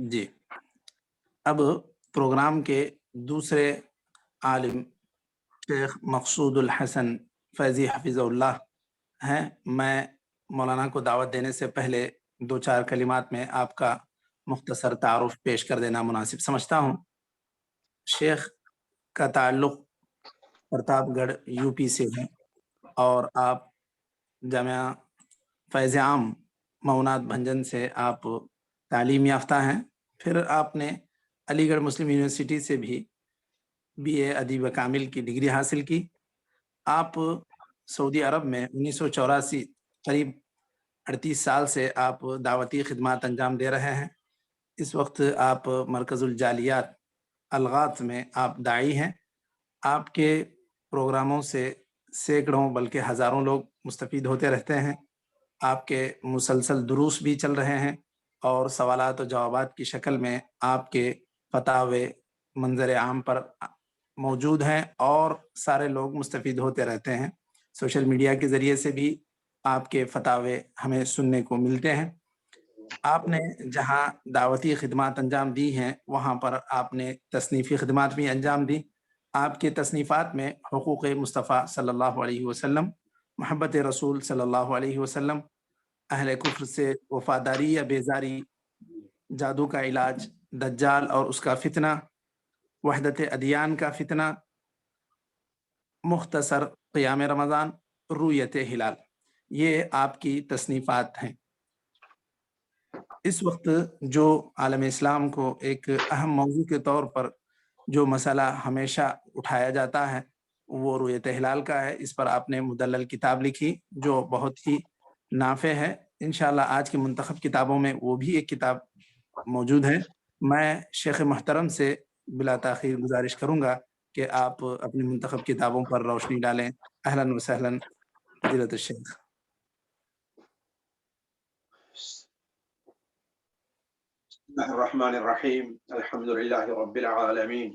जी। अब प्रोग्राम के दूसरे आलिम शेख मकसूदुल हसन फैज़ी हफ़िज़हुल्लाह हैं। मैं मौलाना को दावत देने से पहले 2-4 कलिमात में आपका मुख्तसर तारुफ़ पेश कर देना मुनासिब समझता हूँ। शेख का ताल्लुक़ प्रतापगढ़ यूपी से है और आप जामिया फ़ैज़ आम मऊनात भंजन से आप तालीम याफ़्ता हैं। फिर आपने अलीगढ़ मुस्लिम यूनिवर्सिटी से भी बीए अदीब कामिल की डिग्री हासिल की। आप सऊदी अरब में 1984 करीब 38 साल से आप दावती खिदमत अंजाम दे रहे हैं। इस वक्त आप मरकज़ुल जालियात अलगात में आप दाई हैं। आपके प्रोग्रामों से सैकड़ों बल्कि हज़ारों लोग मुस्तफ़ीद होते रहते हैं। आपके मुसलसल दुरूस भी चल रहे हैं और सवालात और जवाबात की शक्ल में आपके फतावे मंजर आम पर मौजूद हैं और सारे लोग मुस्तफ़ीद होते रहते हैं। सोशल मीडिया के ज़रिए से भी आपके फतावे हमें सुनने को मिलते हैं। आपने जहाँ दावती खिदमत अंजाम दी हैं, वहाँ पर आपने तसनीफ़ी खिदमत भी अंजाम दी। आपके तसनीफ़ात में हुकूक़ मुस्तफ़ा सल्लल्लाहु अलैहि वसल्लम, मोहब्बत रसूल सल्लल्लाहु अलैहि वसल्लम, अहले कुफ्र से वफ़ादारी या बेज़ारी, जादू का इलाज, दज्जाल और उसका फ़ितना, वहदत अदियान का फ़ितना, मुख्तसर क़ियाम रमज़ान, रुयत हिलाल, ये आपकी तसनीफ़ात हैं। इस वक्त जो आलम इस्लाम को एक अहम मौज़ू के तौर पर जो मसला हमेशा उठाया जाता है, वो रुयत हिलाल का है। इस पर आपने मुदल्लल किताब लिखी, जो बहुत ही नाफ़े है। इंशाअल्लाह आज की मुंतखब किताबों में वो भी एक किताब मौजूद है। मैं शेख़ मोहतरम से बिला ताख़ीर गुज़ारिश करूँगा कि आप अपनी मुंतखब किताबों पर रोशनी डालें। अहलन व सहलन फ़ज़ीलत शेख। बिस्मिल्लाहिर्रहमानिर्रहीम अल्हम्दुलिल्लाहि रब्बिल आलमीन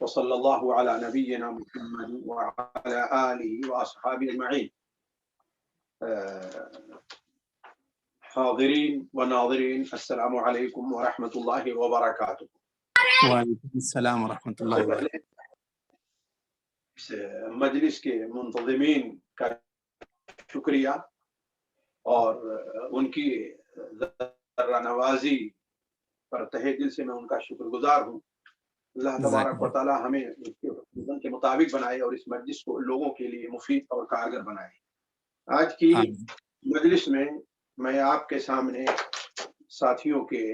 व सल्लल्लाहु अला नबिय्यिना मुहम्मद व अला आलिहि व अस्हाबिहि अजमईन। हाज़िरीन व नाज़िरीन अस्सलामु अलैकुम व रहमतुल्लाहि व बरकातुहू। वालेकुम अस्सलाम व रहमतुल्लाहि व पहले इस मजलिस के मुंतज़िमीन का शुक्रिया और उनकी ज़र्रा नवाज़ी पर तहे दिल से मैं उनका शुक्रगुज़ार हूँ। अल्लाह तबारक व तआला हमें उसके हुक्म के मुताबिक बनाए और इस मजलिस को लोगों के लिए मुफीद और कारगर बनाए। आज की आमीन। मजलिस में मैं आपके सामने साथियों के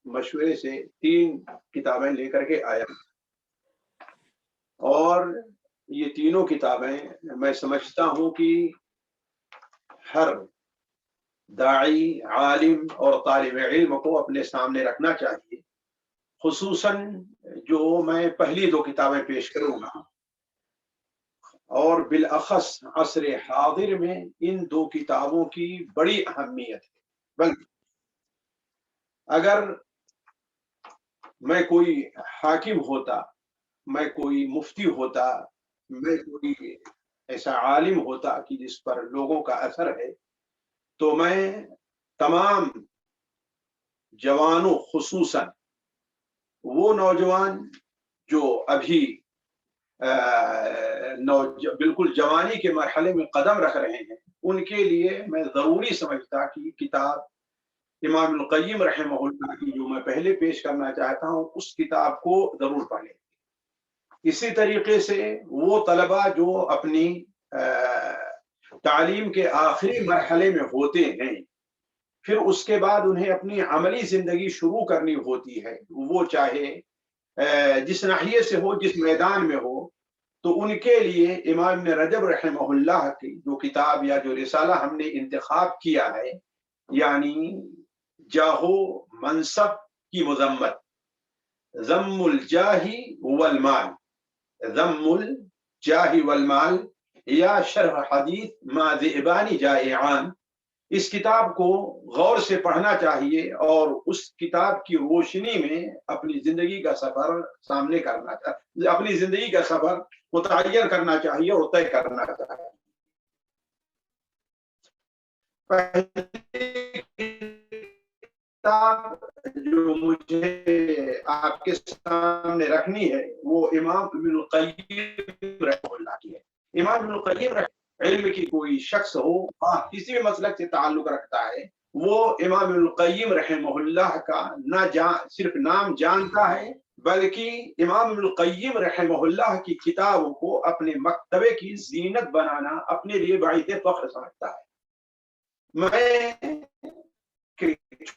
मशवरे से 3 किताबें लेकर के आया और ये तीनों किताबें मैं समझता हूँ कि हर दाई, आलिम और तालिब इल्म को अपने सामने रखना चाहिए। खुसूसन जो मैं पहली 2 किताबें पेश करूँगा और बिलअख़स असर हाज़िर में इन 2 किताबों की बड़ी अहमियत है। बल्कि अगर मैं कोई हाकिम होता, मैं कोई मुफ्ती होता, मैं कोई ऐसा आलिम होता कि जिस पर लोगों का असर है, तो मैं तमाम जवानों खुसूसन वो नौजवान जो अभी बिल्कुल जवानी के मरहले में कदम रख रहे हैं, उनके लिए मैं ज़रूरी समझता कि किताब इमाम इब्न क़य्यिम रहमहुल्लाह की जो मैं पहले पेश करना चाहता हूँ, उस किताब को ज़रूर पढ़ें। इसी तरीके से वो तलबा जो अपनी तालीम के आखिरी मरहले में होते हैं, फिर उसके बाद उन्हें अपनी अमली ज़िंदगी शुरू करनी होती है, वो चाहे जिस नाहिये से हो, जिस मैदान में हो, तो उनके लिए इमाम इब्न रजब रहमहुल्लाह की जो किताब या जो रिसाला हमने इंतखाब किया है, यानी जाहो मनसब की मज़म्मत, ज़म्मुल जाही वल माल, ज़म्मुल जाही वल माल या शरह हदीस मा ज़िबानी जाइआन। इस किताब को गौर से पढ़ना चाहिए और उस किताब की रोशनी में अपनी जिंदगी का सफर सामने करना चाहिए, अपनी जिंदगी का सफर मुतय्यन करना चाहिए और तय करना चाहिए। पहली किताब जो جو مجھے آپ کے سامنے رکھنی ہے وہ امام ابن القیم رحمہ اللہ کی ہے۔ امام ابن القیم علم کی کوئی شخص ہو کسی بھی مسلک سے تعلق رکھتا ہے، وہ امام ابن القیم رحمہ اللہ کا نہ صرف نام جانتا ہے بلکہ امام ابن القیم رحمہ اللہ کی کتابوں کو اپنے مکتبے کی زینت بنانا اپنے لیے باعث فخر سمجھتا ہے۔ میں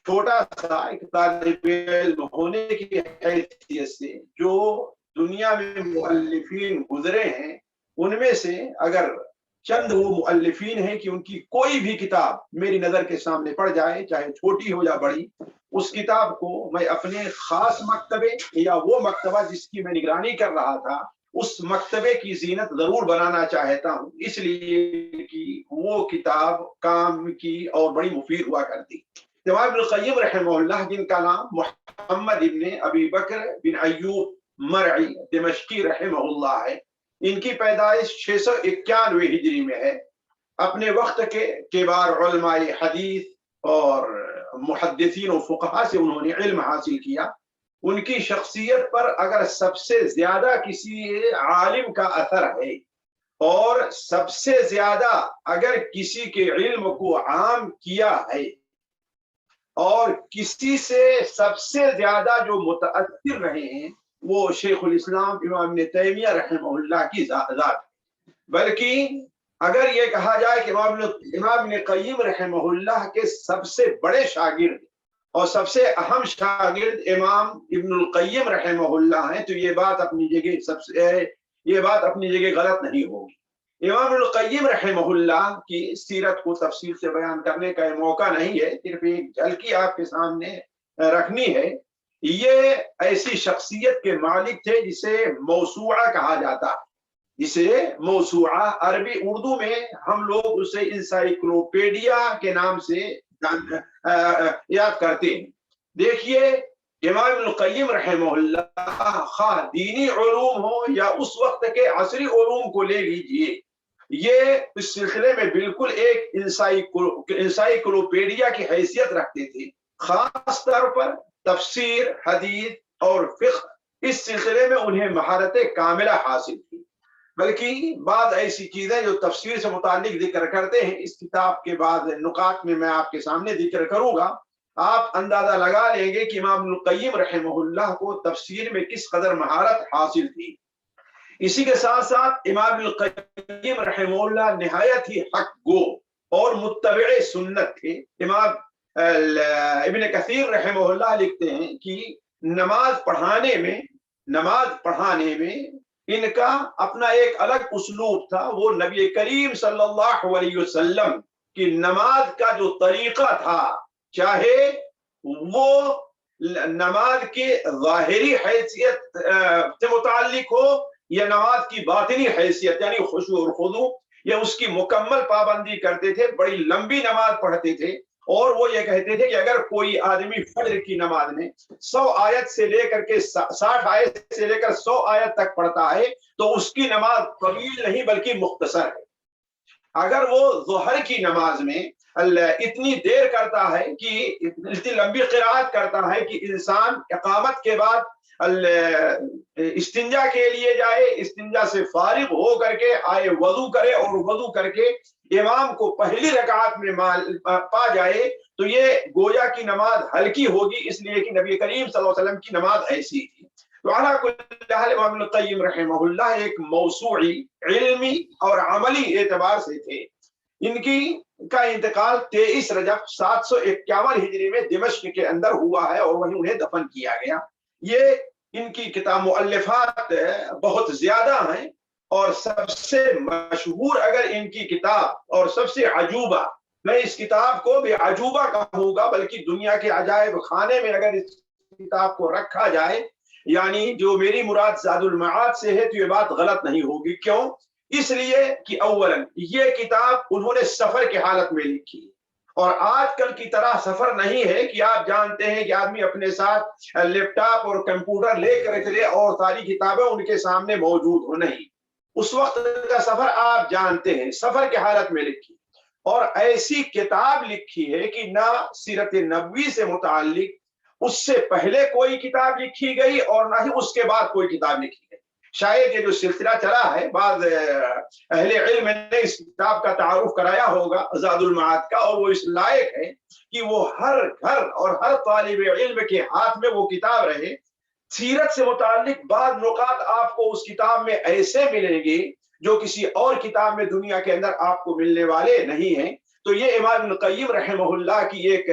چھوٹا سا ایک طالب علم ہونے کی حیثیت سے جو دنیا میں مؤلفین گزرے ہیں ان میں سے اگر چند وہ مؤلفین ہیں کہ ان کی کوئی بھی کتاب میری نظر کے سامنے پڑ جائے، چاہے چھوٹی ہو یا بڑی، اس کتاب کو میں اپنے خاص مکتبے یا وہ مکتبہ جس کی میں نگرانی کر رہا تھا اس مکتبے کی زینت ضرور بنانا چاہتا ہوں، اس لیے کہ وہ کتاب کام کی اور بڑی مفید ہوا کرتی۔ امام ابن القیم رحمہ اللہ جن کا نام محمد ابن ابی بکر بن ایوب مرعی دمشقی رحمہ اللہ ہے، ان کی پیدائش 691 ہجری میں ہے۔ اپنے وقت کے کبار علماء حدیث اور محدثین و فقہا سے انہوں نے علم حاصل کیا۔ ان کی شخصیت پر اگر سب سے زیادہ کسی عالم کا اثر ہے اور سب سے زیادہ اگر کسی کے علم کو عام کیا ہے اور کسی سے سب سے زیادہ جو متاثر رہے ہیں وہ شیخ الاسلام امام ابن تیمیہ رحمہ اللہ کی ذات، بلکہ اگر یہ کہا جائے کہ امام ابن قیم رحمہ اللہ کے سب سے بڑے شاگرد اور سب سے اہم شاگرد امام ابن القیم رحمہ اللہ ہیں تو یہ بات اپنی جگہ غلط نہیں ہوگی۔ امام ابن القیم رحمہ اللہ کی سیرت کو تفصیل سے بیان کرنے کا موقع نہیں ہے، صرف ایک جھلکی آپ کے سامنے رکھنی ہے۔ یہ ایسی شخصیت کے مالک تھے جسے موسوعہ کہا جاتا ہے، جسے موسوعہ عربی اردو میں ہم لوگ اسے انسائیکلوپیڈیا کے نام سے یاد کرتے ہیں۔ دیکھیے امام ابن القیم رحمہ اللہ خواہ دینی علوم ہو یا اس وقت کے عصری علوم کو لے لیجئے، یہ اس سلسلے میں بالکل ایک انسائیکلوپیڈیا کی حیثیت رکھتے تھے۔ خاص طور پر تفسیر، حدیث اور فقہ اس سلسلے میں انہیں مہارت کاملہ حاصل تھی۔ بلکہ بعض ایسی چیزیں جو تفسیر سے متعلق ذکر کرتے ہیں اس کتاب کے بعد نکات میں آپ کے سامنے ذکر کروں گا، آپ اندازہ لگا لیں گے کہ امام ابن القیم رحمہ اللہ کو تفسیر میں کس قدر مہارت حاصل تھی۔ اسی کے ساتھ ساتھ امام ابن القیم رحمہ اللہ نہایت ہی حق گو اور متبع سنت تھے۔ امام ابن کثیر رحمہ اللہ لکھتے ہیں کہ نماز پڑھانے میں ان کا اپنا ایک الگ اسلوب تھا۔ وہ نبی کریم صلی اللہ علیہ وسلم کی نماز کا جو طریقہ تھا، چاہے وہ نماز کی ظاہری حیثیت سے متعلق ہو یا نماز کی باطنی حیثیت یعنی خشوع اور خضوع، یا اس کی مکمل پابندی کرتے تھے، بڑی لمبی نماز پڑھتے تھے۔ اور وہ یہ کہتے تھے کہ اگر کوئی آدمی فجر کی نماز میں 100 آیت سے لے کر کے 60 آیت سے لے کر 100 آیت تک پڑھتا ہے تو اس کی نماز طویل نہیں بلکہ مختصر ہے۔ اگر وہ ظہر کی نماز میں اتنی دیر کرتا ہے کہ اتنی لمبی قرات کرتا ہے کہ انسان اقامت کے بعد استنجا کے لیے جائے، استنجا سے فارغ ہو کر کے آئے وضو کرے اور وضو کر کے امام کو پہلی رکعت میں پا جائے تو یہ گویا کی نماز ہلکی ہوگی، اس لیے کہ نبی کریم صلی اللہ علیہ وسلم کی نماز ایسی تھی۔ تو علی کل حال امام ابن القیم رحمہ اللہ ایک موسوعی علمی اور عملی اعتبار سے تھے۔ ان کا انتقال 23 رجب 751 ہجری میں دمشق کے اندر ہوا ہے اور وہیں انہیں دفن کیا گیا۔ یہ ان کی کتاب مؤلفات بہت زیادہ ہیں اور سب سے مشہور اگر ان کی کتاب اور سب سے عجوبہ، میں اس کتاب کو بھی عجوبہ کہوں گا، بلکہ دنیا کے عجائب خانے میں اگر اس کتاب کو رکھا جائے، یعنی جو میری مراد زاد المعاد سے ہے تو یہ بات غلط نہیں ہوگی۔ کیوں؟ اس لیے کہ اولا یہ کتاب انہوں نے سفر کی حالت میں لکھی اور آج کل کی طرح سفر نہیں ہے کہ آپ جانتے ہیں کہ آدمی اپنے ساتھ لیپ ٹاپ اور کمپیوٹر لے کر چلے اور ساری کتابیں ان کے سامنے موجود ہو، نہیں۔ اس وقت کا سفر آپ جانتے ہیں، سفر کی حالت میں لکھی اور ایسی کتاب لکھی ہے کہ نہ سیرت نبوی سے متعلق اس سے پہلے کوئی کتاب لکھی گئی اور نہ ہی اس کے بعد کوئی کتاب لکھی گئی۔ شاید یہ جو سلسلہ چلا ہے، بعض اہل علم نے اس کتاب کا تعارف کرایا ہوگا زاد المعاد کا، اور وہ اس لائق ہے کہ وہ ہر گھر اور ہر طالب علم کے ہاتھ میں وہ کتاب رہے۔ سیرت سے متعلق بعض نکات آپ کو اس کتاب میں ایسے ملیں گے جو کسی اور کتاب میں دنیا کے اندر آپ کو ملنے والے نہیں ہیں۔ تو یہ امام ابن القیم رحمہ اللہ کی ایک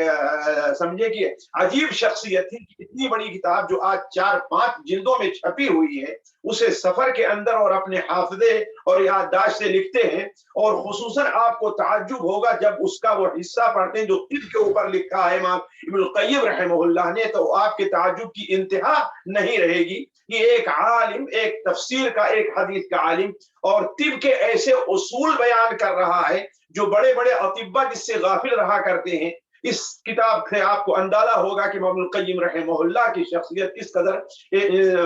سمجھے کہ عجیب شخصیت تھی کہ اتنی بڑی کتاب جو آج 4-5 جلدوں میں چھپی ہوئی ہے، اسے سفر کے اندر اور اپنے حافظے اور یادداشت سے لکھتے ہیں، اور خصوصاً آپ کو تعجب ہوگا جب اس کا وہ حصہ پڑھتے ہیں جو طب کے اوپر لکھا ہے امام ابن القیم رحمہ اللہ نے، تو آپ کے تعجب کی انتہا نہیں رہے گی کہ ایک عالم، ایک تفسیر کا، ایک حدیث کا عالم، اور طب کے ایسے اصول بیان کر رہا ہے جو بڑے بڑے اطباء جس سے غافل رہا کرتے ہیں۔ اس کتاب سے آپ کو اندازہ ہوگا کہ امام القیم رحمہ اللہ کی شخصیت کس قدر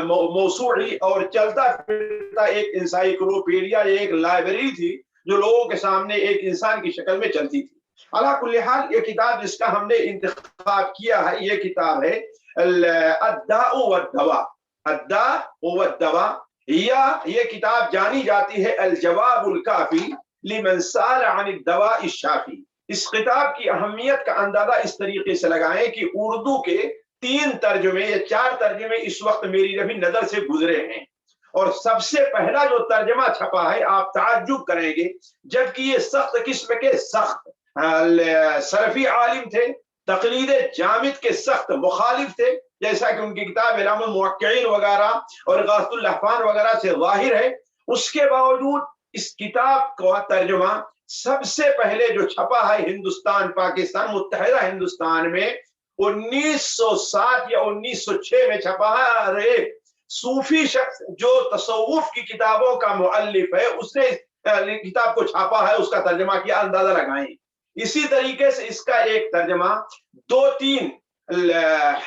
موسوعی اور چلتا پھرتا ایک انسائیکلوپیڈیا، ایک لائبریری تھی جو لوگوں کے سامنے ایک انسان کی شکل میں چلتی تھی۔ علی کل حال یہ کتاب جس کا ہم نے انتخاب کیا ہے، یہ کتاب ہے الداء والدواء۔ الداء والدواء، یا یہ کتاب جانی جاتی ہے الجواب الکافی لمن سأل عن الدواء الشافی۔ اس کتاب کی اہمیت کا اندازہ اس طریقے سے لگائیں کہ اردو کے 3 ترجمے یا 4 ترجمے اس وقت میری ابھی نظر سے گزرے ہیں، اور سب سے پہلا جو ترجمہ چھپا ہے آپ تعجب کریں گے، جبکہ یہ سخت قسم کے سخت سلفی عالم تھے، تقلید جامد کے سخت مخالف تھے، جیسا کہ ان کی کتاب اعلام الموقعین وغیرہ اور اغاثۃ اللحفان وغیرہ سے ظاہر ہے۔ اس کے باوجود اس کتاب کا ترجمہ سب سے پہلے جو چھپا ہے ہندوستان، پاکستان، متحدہ ہندوستان میں 1907 یا 1906 میں چھپا ہے، اور ایک صوفی شخص جو تصوف کی کتابوں کا مؤلف ہے اس نے کتاب کو چھاپا ہے، اس کا ترجمہ کیا، اندازہ لگائیں۔ اسی طریقے سے اس کا ایک ترجمہ 2-3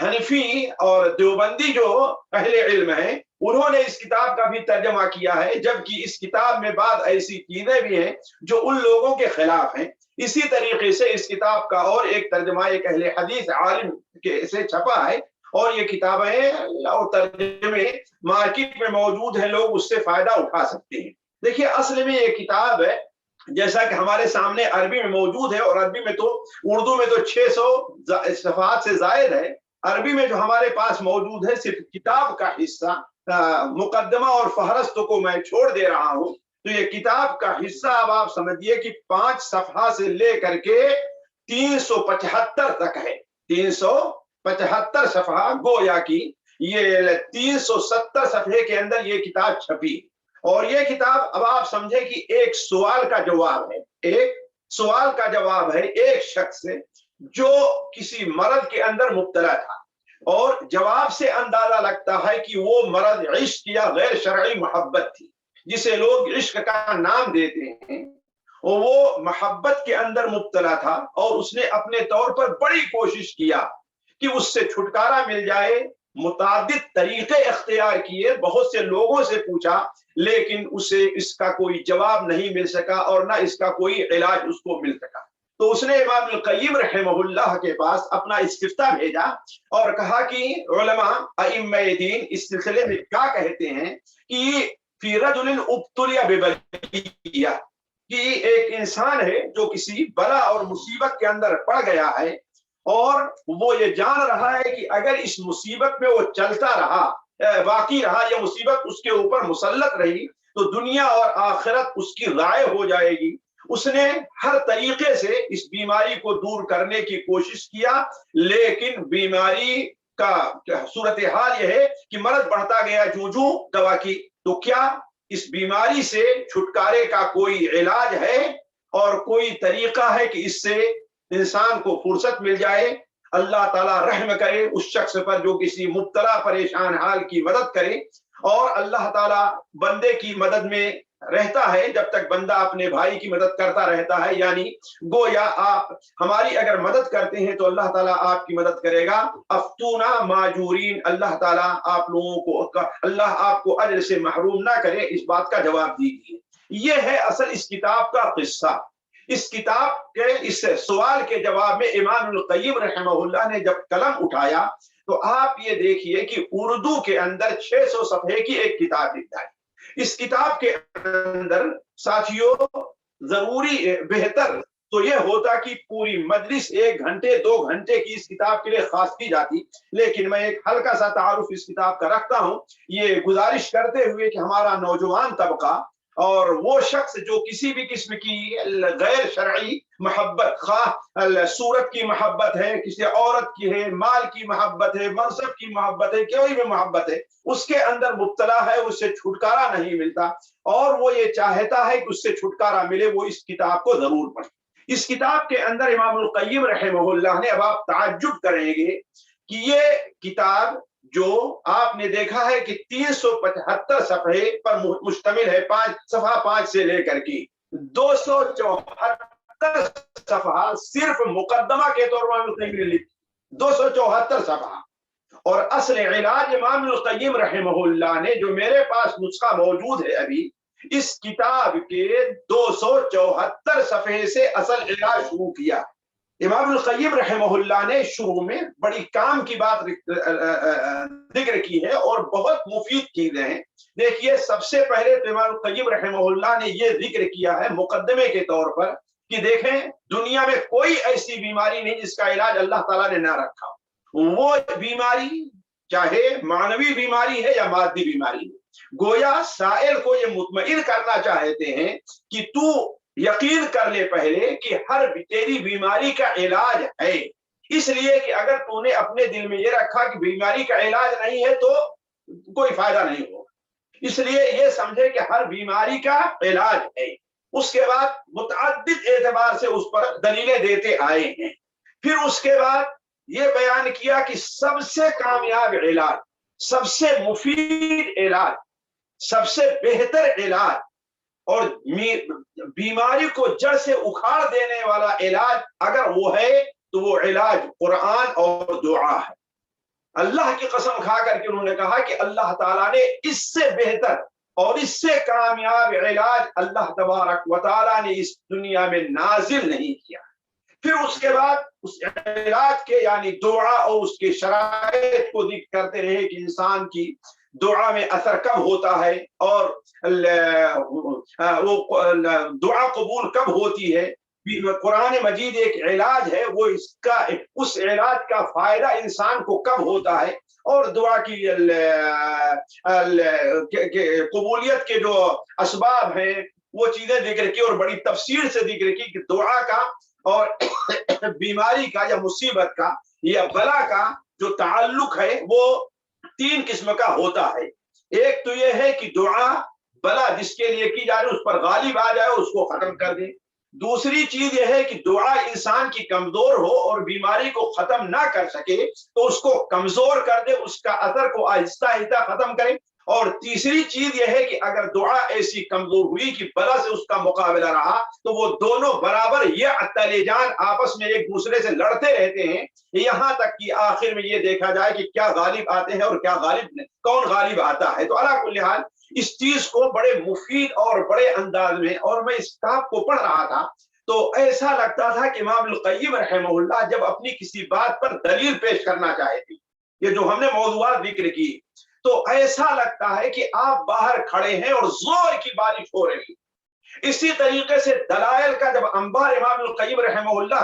حنفی اور دیوبندی جو اہل علم ہیں انہوں نے اس کتاب کا بھی ترجمہ کیا ہے، جبکہ اس کتاب میں بعض ایسی چیزیں بھی ہیں جو ان لوگوں کے خلاف ہیں۔ اسی طریقے سے اس کتاب کا اور ایک ترجمہ ایک اہل حدیث عالم کے سے چھپا ہے، اور یہ کتابیں اور ترجمے مارکیٹ میں موجود ہیں، لوگ اس سے فائدہ اٹھا سکتے ہیں۔ دیکھیے اصل میں یہ کتاب ہے جیسا کہ ہمارے سامنے عربی میں موجود ہے، اور عربی میں تو اردو میں تو 600 صفحات سے زائد ہے، عربی میں جو ہمارے پاس موجود ہے صرف کتاب کا حصہ، مقدمہ اور فہرست کو میں چھوڑ دے رہا ہوں۔ تو یہ کتاب کا حصہ اب آپ سمجھیے کہ 5 صفحہ سے لے کر کے 375 تک ہے، 375 صفحہ، گویا کی یہ 370 صفحے کے اندر یہ کتاب چھپی، اور یہ کتاب اب آپ سمجھے کہ ایک سوال کا جواب ہے، ایک سوال کا جواب ہے ایک شخص سے جو کسی مرض کے اندر مبتلا تھا، اور جواب سے اندازہ لگتا ہے کہ وہ مرض عشق یا غیر شرعی محبت تھی، جسے لوگ عشق کا نام دیتے ہیں، اور وہ محبت کے اندر مبتلا تھا، اور اس نے اپنے طور پر بڑی کوشش کیا کہ اس سے چھٹکارا مل جائے، متعدد طریقے اختیار کیے، بہت سے لوگوں سے پوچھا، لیکن اسے اس کا کوئی جواب نہیں مل سکا، اور نہ اس کا کوئی علاج اس کو مل سکا۔ تو اس نے امام القیم رحمہ اللہ کے پاس اپنا استفتاء بھیجا اور کہا کہ علماء ائمہ دین اس سلسلے میں کیا کہتے ہیں کہ فی رجل ابتلی ببلیہ، کہ ایک انسان ہے جو کسی بلا اور مصیبت کے اندر پڑ گیا ہے، اور وہ یہ جان رہا ہے کہ اگر اس مصیبت میں وہ چلتا رہا، باقی رہا، یہ مصیبت اس کے اوپر مسلط رہی تو دنیا اور آخرت اس کی ضائع ہو جائے گی۔ اس نے ہر طریقے سے اس بیماری کو دور کرنے کی کوشش کیا، لیکن بیماری کا صورتحال یہ ہے کہ مرض بڑھتا گیا جوں دوا کی۔ تو کیا اس بیماری سے چھٹکارے کا کوئی علاج ہے اور کوئی طریقہ ہے کہ اس سے انسان کو فرصت مل جائے؟ اللہ تعالیٰ رحم کرے اس شخص پر جو کسی مبتلا پریشان حال کی مدد کرے، اور اللہ تعالیٰ بندے کی مدد میں رہتا ہے جب تک بندہ اپنے بھائی کی مدد کرتا رہتا ہے، یعنی گویا آپ ہماری اگر مدد کرتے ہیں تو اللہ تعالیٰ آپ کی مدد کرے گا۔ افتونا ماجورین، اللہ تعالیٰ آپ لوگوں کو، اللہ آپ کو اجر سے محروم نہ کرے، اس بات کا جواب دیجیے۔ یہ ہے اصل اس کتاب کا قصہ۔ اس کتاب کے اس سوال کے جواب میں امام القیم رحمہ اللہ نے جب قلم اٹھایا تو آپ یہ دیکھیے کہ اردو کے اندر 600 صفحے کی ایک کتاب لکھ ڈالی. اس کتاب کے اندر ساتھیوں ضروری بہتر تو یہ ہوتا کہ پوری مجلس 1 گھنٹے 2 گھنٹے کی اس کتاب کے لیے خاص کی جاتی، لیکن میں ایک ہلکا سا تعارف اس کتاب کا رکھتا ہوں، یہ گزارش کرتے ہوئے کہ ہمارا نوجوان طبقہ اور وہ شخص جو کسی بھی قسم کی غیر شرعی محبت، خواہ صورت کی محبت ہے، کسی عورت کی ہے، مال کی محبت ہے، منصب کی محبت ہے، کوئی بھی محبت ہے، اس کے اندر مبتلا ہے، اس سے چھٹکارا نہیں ملتا، اور وہ یہ چاہتا ہے کہ اس سے چھٹکارا ملے، وہ اس کتاب کو ضرور پڑھے. اس کتاب کے اندر امام القیم رحمہ اللہ نے، اب آپ تعجب کریں گے کہ یہ کتاب جو آپ نے دیکھا ہے کہ 375 صفحے پر مشتمل ہے، صفحہ 5 سے لے کر کے 274 صفحہ صرف مقدمہ کے طور پر امام القیم نے لکھی، 274 صفحہ. اور اصل علاج امام القیم رحمہ اللہ نے، جو میرے پاس نسخہ موجود ہے ابھی، اس کتاب کے 274 صفحے سے اصل علاج شروع کیا. امام القیم رحمہ اللہ نے شروع میں بڑی کام کی بات ذکر کی ہے اور بہت مفید چیزیں ہیں. دیکھیے، سب سے پہلے تو امام القیم رحمہ اللہ نے یہ ذکر کیا ہے مقدمے کے طور پر کہ دیکھیں، دنیا میں کوئی ایسی بیماری نہیں جس کا علاج اللہ تعالیٰ نے نہ رکھا. وہ بیماری چاہے معنوی بیماری ہے یا مادی بیماری ہے، گویا سائل کو یہ مطمئن کرنا چاہتے ہیں کہ تو یقین کر لے پہلے کہ ہر تیری بیماری کا علاج ہے. اس لیے کہ اگر تو نے اپنے دل میں یہ رکھا کہ بیماری کا علاج نہیں ہے تو کوئی فائدہ نہیں ہوگا. اس لیے یہ سمجھے کہ ہر بیماری کا علاج ہے. اس کے بعد متعدد اعتبار سے اس پر دلیلیں دیتے آئے ہیں. پھر اس کے بعد یہ بیان کیا کہ سب سے کامیاب علاج، سب سے مفید علاج، سب سے بہتر علاج اور بیماری کو جڑ سے اکھاڑ دینے والا علاج اگر وہ ہے تو وہ علاج قرآن اور دعا ہے. اللہ کی قسم کھا کر کے انہوں نے کہا کہ اللہ تعالیٰ نے اس سے بہتر اور اس سے کامیاب علاج اللہ تبارک و تعالیٰ نے اس دنیا میں نازل نہیں کیا. پھر اس کے بعد اس علاج کے یعنی دعا اور اس کے شرائط کو ذکر کرتے رہے کہ انسان کی دعا میں اثر کب ہوتا ہے اور وہ دعا قبول کب ہوتی ہے. قرآن مجید ایک علاج ہے، وہ اس علاج کا فائدہ انسان کو کب ہوتا ہے، اور دعا کی قبولیت کے جو اسباب ہیں وہ چیزیں ذکر کی اور بڑی تفصیل سے ذکر کی کہ دعا کا اور بیماری کا یا مصیبت کا یا بلا کا جو تعلق ہے وہ 3 قسم کا ہوتا ہے. ایک تو یہ ہے کہ دعا بلا جس کے لیے کی جا رہی اس پر غالب آ جائے اور اس کو ختم کر دے. دوسری چیز یہ ہے کہ دعا انسان کی کمزور ہو اور بیماری کو ختم نہ کر سکے تو اس کو کمزور کر دے، اس کا اثر کو آہستہ آہستہ ختم کرے. اور تیسری چیز یہ ہے کہ اگر دعا ایسی کمزور ہوئی کہ بلا سے اس کا مقابلہ رہا تو وہ دونوں برابر یہ تلے جان آپس میں ایک دوسرے سے لڑتے رہتے ہیں، یہاں تک کہ آخر میں یہ دیکھا جائے کہ کیا غالب آتے ہیں اور کیا کون غالب آتا ہے. تو علی کل حال اس چیز کو بڑے مفید اور بڑے انداز میں، اور میں اس کتاب کو پڑھ رہا تھا تو ایسا لگتا تھا کہ امام القیم رحمہ اللہ جب اپنی کسی بات پر دلیل پیش کرنا چاہتے، یہ جو ہم نے موضوعات ذکر کی، تو ایسا لگتا ہے کہ آپ باہر کھڑے ہیں اور زور کی بارش ہو رہی. اسی طریقے سے دلائل کا جب انبار امام القیم رحمہ اللہ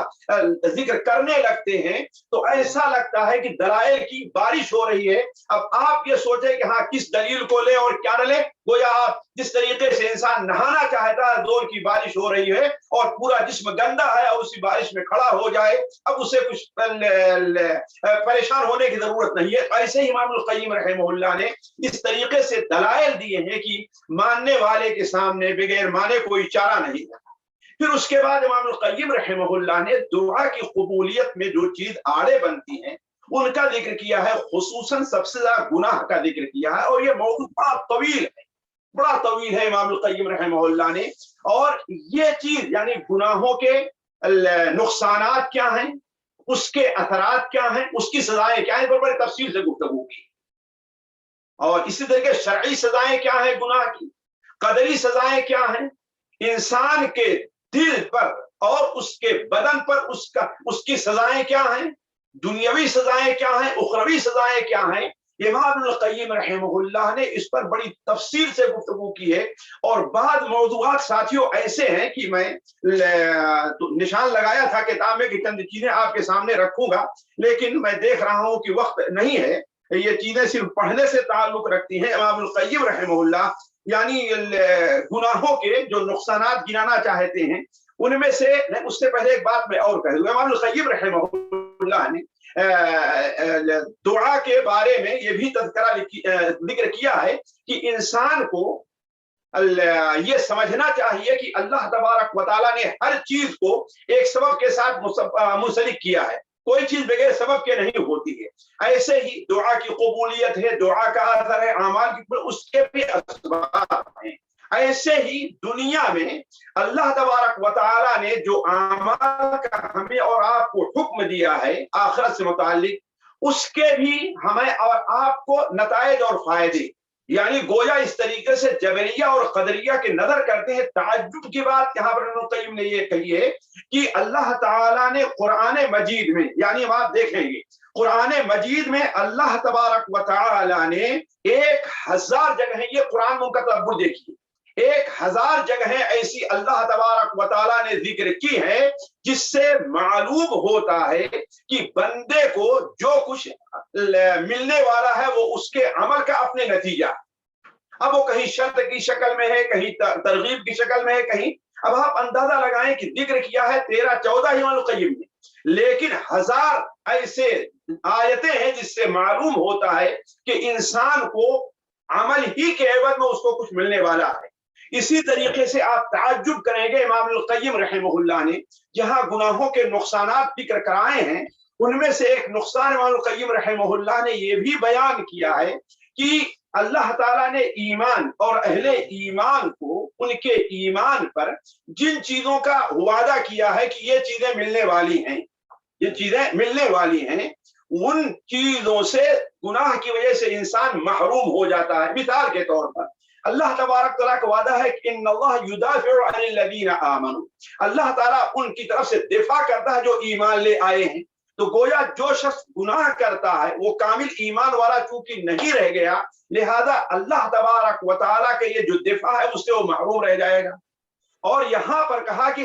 ذکر کرنے لگتے ہیں تو ایسا لگتا ہے کہ دلائل کی بارش ہو رہی ہے. اب آپ یہ سوچیں کہ ہاں کس دلیل کو لیں اور کیا نہ لیں. گویا آپ جس طریقے سے انسان نہانا چاہتا ہے، زور کی بارش ہو رہی ہے اور پورا جسم گندا ہے اور اسی بارش میں کھڑا ہو جائے، اب اسے کچھ پریشان ہونے کی ضرورت نہیں ہے. ایسے ہی امام القیم رحمہ اللہ نے اس طریقے سے دلائل دیے ہیں کہ ماننے والے کے سامنے بغیر مانے کوئی چارہ نہیں ہے. پھر اس کے بعد امام القیم رحمہ اللہ نے دعا کی قبولیت میں جو چیز آڑے بنتی ہیں ان کا ذکر کیا ہے، خصوصاً سب سے زیادہ گناہ کا ذکر کیا ہے، اور یہ موضوع بڑا طویل ہے امام القیم رحمہ اللہ نے. اور یہ چیز یعنی گناہوں کے نقصانات کیا ہیں، اس کے اثرات کیا ہیں، اس کی سزائیں کیا ہیں، بڑی تفصیل سے گفتگو کی. اور اسی طریقے شرعی سزائیں کیا ہیں گناہ کی، قدری سزائیں کیا ہیں، انسان کے دل پر اور اس کے بدن پر اس کی سزائیں کیا ہیں، दुनियावी सजाएं क्या हैं, उखरवी सजाएं क्या हैं, इमाम इब्नुल क़य्यिम रहमहुल्लाह ने इस पर बड़ी तफसील से गुफ्तगू की है। और बाद मौज़ूआत साथियों ऐसे हैं कि मैं तो निशान लगाया था किताब में कि चंद चीजें आपके सामने रखूंगा, लेकिन मैं देख रहा हूं कि वक्त नहीं है। ये चीजें सिर्फ पढ़ने से ताल्लुक रखती हैं। इमाम इब्नुल क़य्यिम रहमहुल्लाह यानी गुनाहों के जो नुकसानात गिनाना चाहते हैं उनमें से, उससे पहले एक बात मैं और कह दूं, इमाम इब्नुल क़य्यिम रहमहुल्लाह ने दुआ के बारे में ये भी तज़किरा जिक्र किया है कि इंसान को ये समझना चाहिए कि अल्लाह तबारक व तआला ने हर चीज को एक सबब के साथ मुंसलिक किया है। कोई चीज बगैर सबब के नहीं होती है। ऐसे ही दुआ की कबूलियत है, दुआ का असर है, अमाल की, उसके भी असबाब हैं। ऐसे ही दुनिया में अल्लाह तबारक व तआला ने जो अमाल का हमें और आपको हुक्म दिया है आखिरत से मुताल्लिक, उसके भी हमें और आपको नताइज और फायदे, यानी गोया इस तरीके से जबरिया और कदरिया की नजर करते हैं। ताज्जुब की बात यहाँ पर इब्नुल क़य्यिम ने ये कही है कि अल्लाह ताला ने कुरान मजीद में, यानी आप देखेंगे कुरान मजीद में अल्लाह तबारक व तआला ने 1000 जगह, ये कुरान का तदब्बुर देखिए, 1000 जगह ऐसी अल्लाह तबारक व तआला ने जिक्र की है जिससे मालूम होता है कि बंदे को जो कुछ मिलने वाला है वो उसके अमल का अपने नतीजा। अब वो कहीं शर्त की शक्ल में है, कहीं तरगीब की शक्ल में है, कहीं, अब आप अंदाजा लगाएं कि जिक्र किया है 13-14 इमाम क़य्यिम ने, लेकिन 1000 ऐसे आयतें हैं जिससे मालूम होता है कि इंसान को अमल ही के एवज में उसको कुछ मिलने वाला है। इसी तरीके से आप ताज्जुब करेंगे, इमाम इब्नुल क़य्यिम रहमहुल्लाह ने जहां गुनाहों के नुकसानात जिक्र कराए हैं, उनमें से एक नुकसान इमाम इब्नुल क़य्यिम रहमहुल्लाह ने यह भी बयान किया है कि अल्लाह ताला ने ईमान और अहले ईमान को उनके ईमान पर जिन चीजों का वादा किया है कि ये चीजें मिलने वाली हैं, ये चीजें मिलने वाली हैं, उन चीजों से गुनाह की वजह से इंसान महरूम हो जाता है। मिसाल के तौर पर अल्लाह तबारक तआला का वादा है कि इन्नल्लाह युदाफिउ अनिल लज़ीना आमनू, अल्लाह ताला उनकी तरफ से दिफा करता है जो ईमान ले आए हैं। तो गोया जो शख्स गुनाह करता है वो कामिल ईमान वाला चूंकि नहीं रह गया, लिहाजा अल्लाह तबारक व तआला के ये जो दिफा है उससे वो महरूम रह जाएगा। और यहाँ पर कहा कि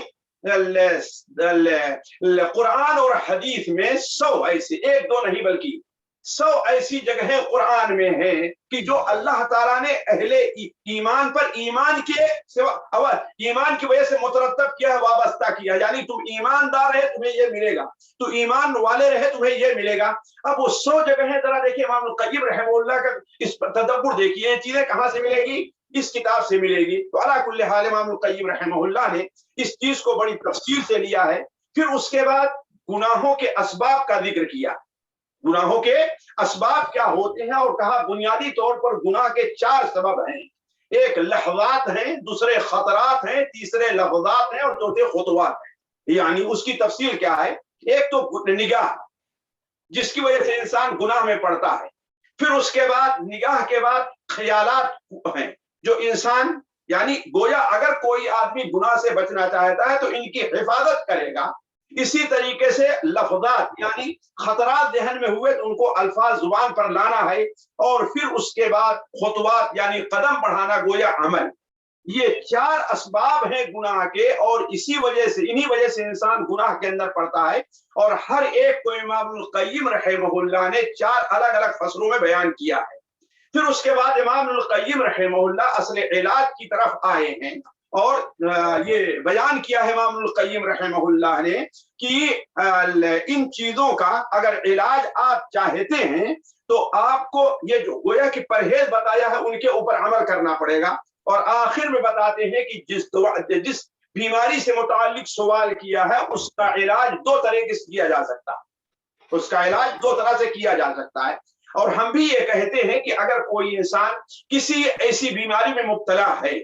कुरान और हदीस में 100 ऐसे, 1-2 नहीं बल्कि 100 ऐसी जगहें कुरान में है कि जो अल्लाह ताला ने अहले ईमान पर ईमान के सिवा ईमान की वजह से मुतरत्तब किया है, वाबस्ता किया, यानी तुम ईमानदार रहे तुम्हें ये मिलेगा, तो ईमान वाले रहे तुम्हें ये मिलेगा। अब वो 100 जगहें जरा देखिए, इमाम इब्नुल क़य्यिम रहमहुल्लाह का इस पर तदब्बुर देखिए, ये चीजें कहां से मिलेगी, इस किताब से मिलेगी। तो अला कुल्ले हाल इमाम इब्नुल क़य्यिम रहमहुल्लाह ने इस चीज को बड़ी तफसील से लिया है। फिर उसके बाद गुनाहों के असबाब का जिक्र किया, गुनाहों के असबाब क्या होते हैं, और कहा बुनियादी तौर पर गुनाह के 4 सबब हैं। एक लहज़ात हैं, दूसरे खतरात हैं, तीसरे लफ्ज़ात हैं और चौथे खुतवात हैं। यानी उसकी तफसील क्या है, एक तो निगाह जिसकी वजह से इंसान गुनाह में पड़ता है, फिर उसके बाद निगाह के बाद ख्यालात हैं जो इंसान, यानी गोया अगर कोई आदमी गुनाह से बचना चाहता है तो इनकी हिफाजत करेगा। इसी तरीके से लफ्ज़ात यानी खतरात ज़हन में हुए तो उनको अल्फाज जुबान पर लाना है, और फिर उसके बाद खुतवात यानी कदम बढ़ाना, गोया अमल। ये 4 असबाब हैं गुनाह के, और इसी वजह से, इन्हीं वजह से इंसान गुनाह के अंदर पड़ता है। और हर एक को इमाम इब्नुल क़य्यिम रहमहुल्लाह ने 4 अलग अलग फसलों में बयान किया है। फिर उसके बाद इमाम इब्नुल क़य्यिम रहमहुल्लाह असले इलाज की तरफ आए हैं, और ये बयान किया है इमाम इब्नुल क़य्यिम रहमहुल्लाह ने कि इन चीजों का अगर इलाज आप चाहते हैं तो आपको ये जो गोया की परहेज बताया है उनके ऊपर अमल करना पड़ेगा। और आखिर में बताते हैं कि जिस बीमारी से मुताल्लिक सवाल किया है उसका इलाज 2 तरीके से किया जा सकता है, उसका इलाज 2 तरह से किया जा सकता है। और हम भी ये कहते हैं कि अगर कोई इंसान किसी ऐसी बीमारी में मुब्तला है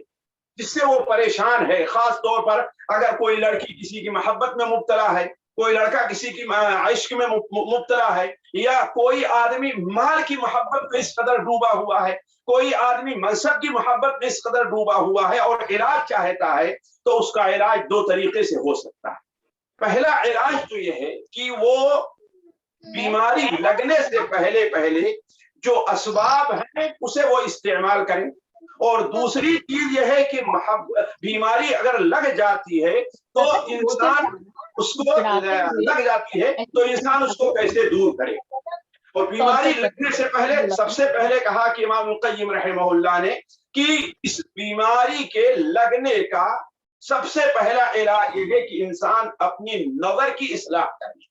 जिससे वो परेशान है, खास तौर पर अगर कोई लड़की किसी की मोहब्बत में मुब्तला है, कोई लड़का किसी की इश्क में मुब्तला है, या कोई आदमी माल की मोहब्बत में इस कदर डूबा हुआ है, कोई आदमी मनसब की मोहब्बत में इस कदर डूबा हुआ है और इलाज चाहता है, तो उसका इलाज 2 तरीके से हो सकता है। पहला इलाज तो यह है कि वो بیماری لگنے سے پہلے پہلے جو اسباب ہیں اسے وہ استعمال کریں. اور دوسری چیز یہ ہے کہ بیماری اگر لگ جاتی ہے تو انسان اس کو لگ جاتی ہے تو انسان اس کو کیسے دور کرے. اور بیماری لگنے سے پہلے سب سے پہلے کہا کہ امام القیم رحمہ اللہ نے کہ اس بیماری کے لگنے کا سب سے پہلا علاج یہ ہے کہ انسان اپنی نظر کی اصلاح کرے,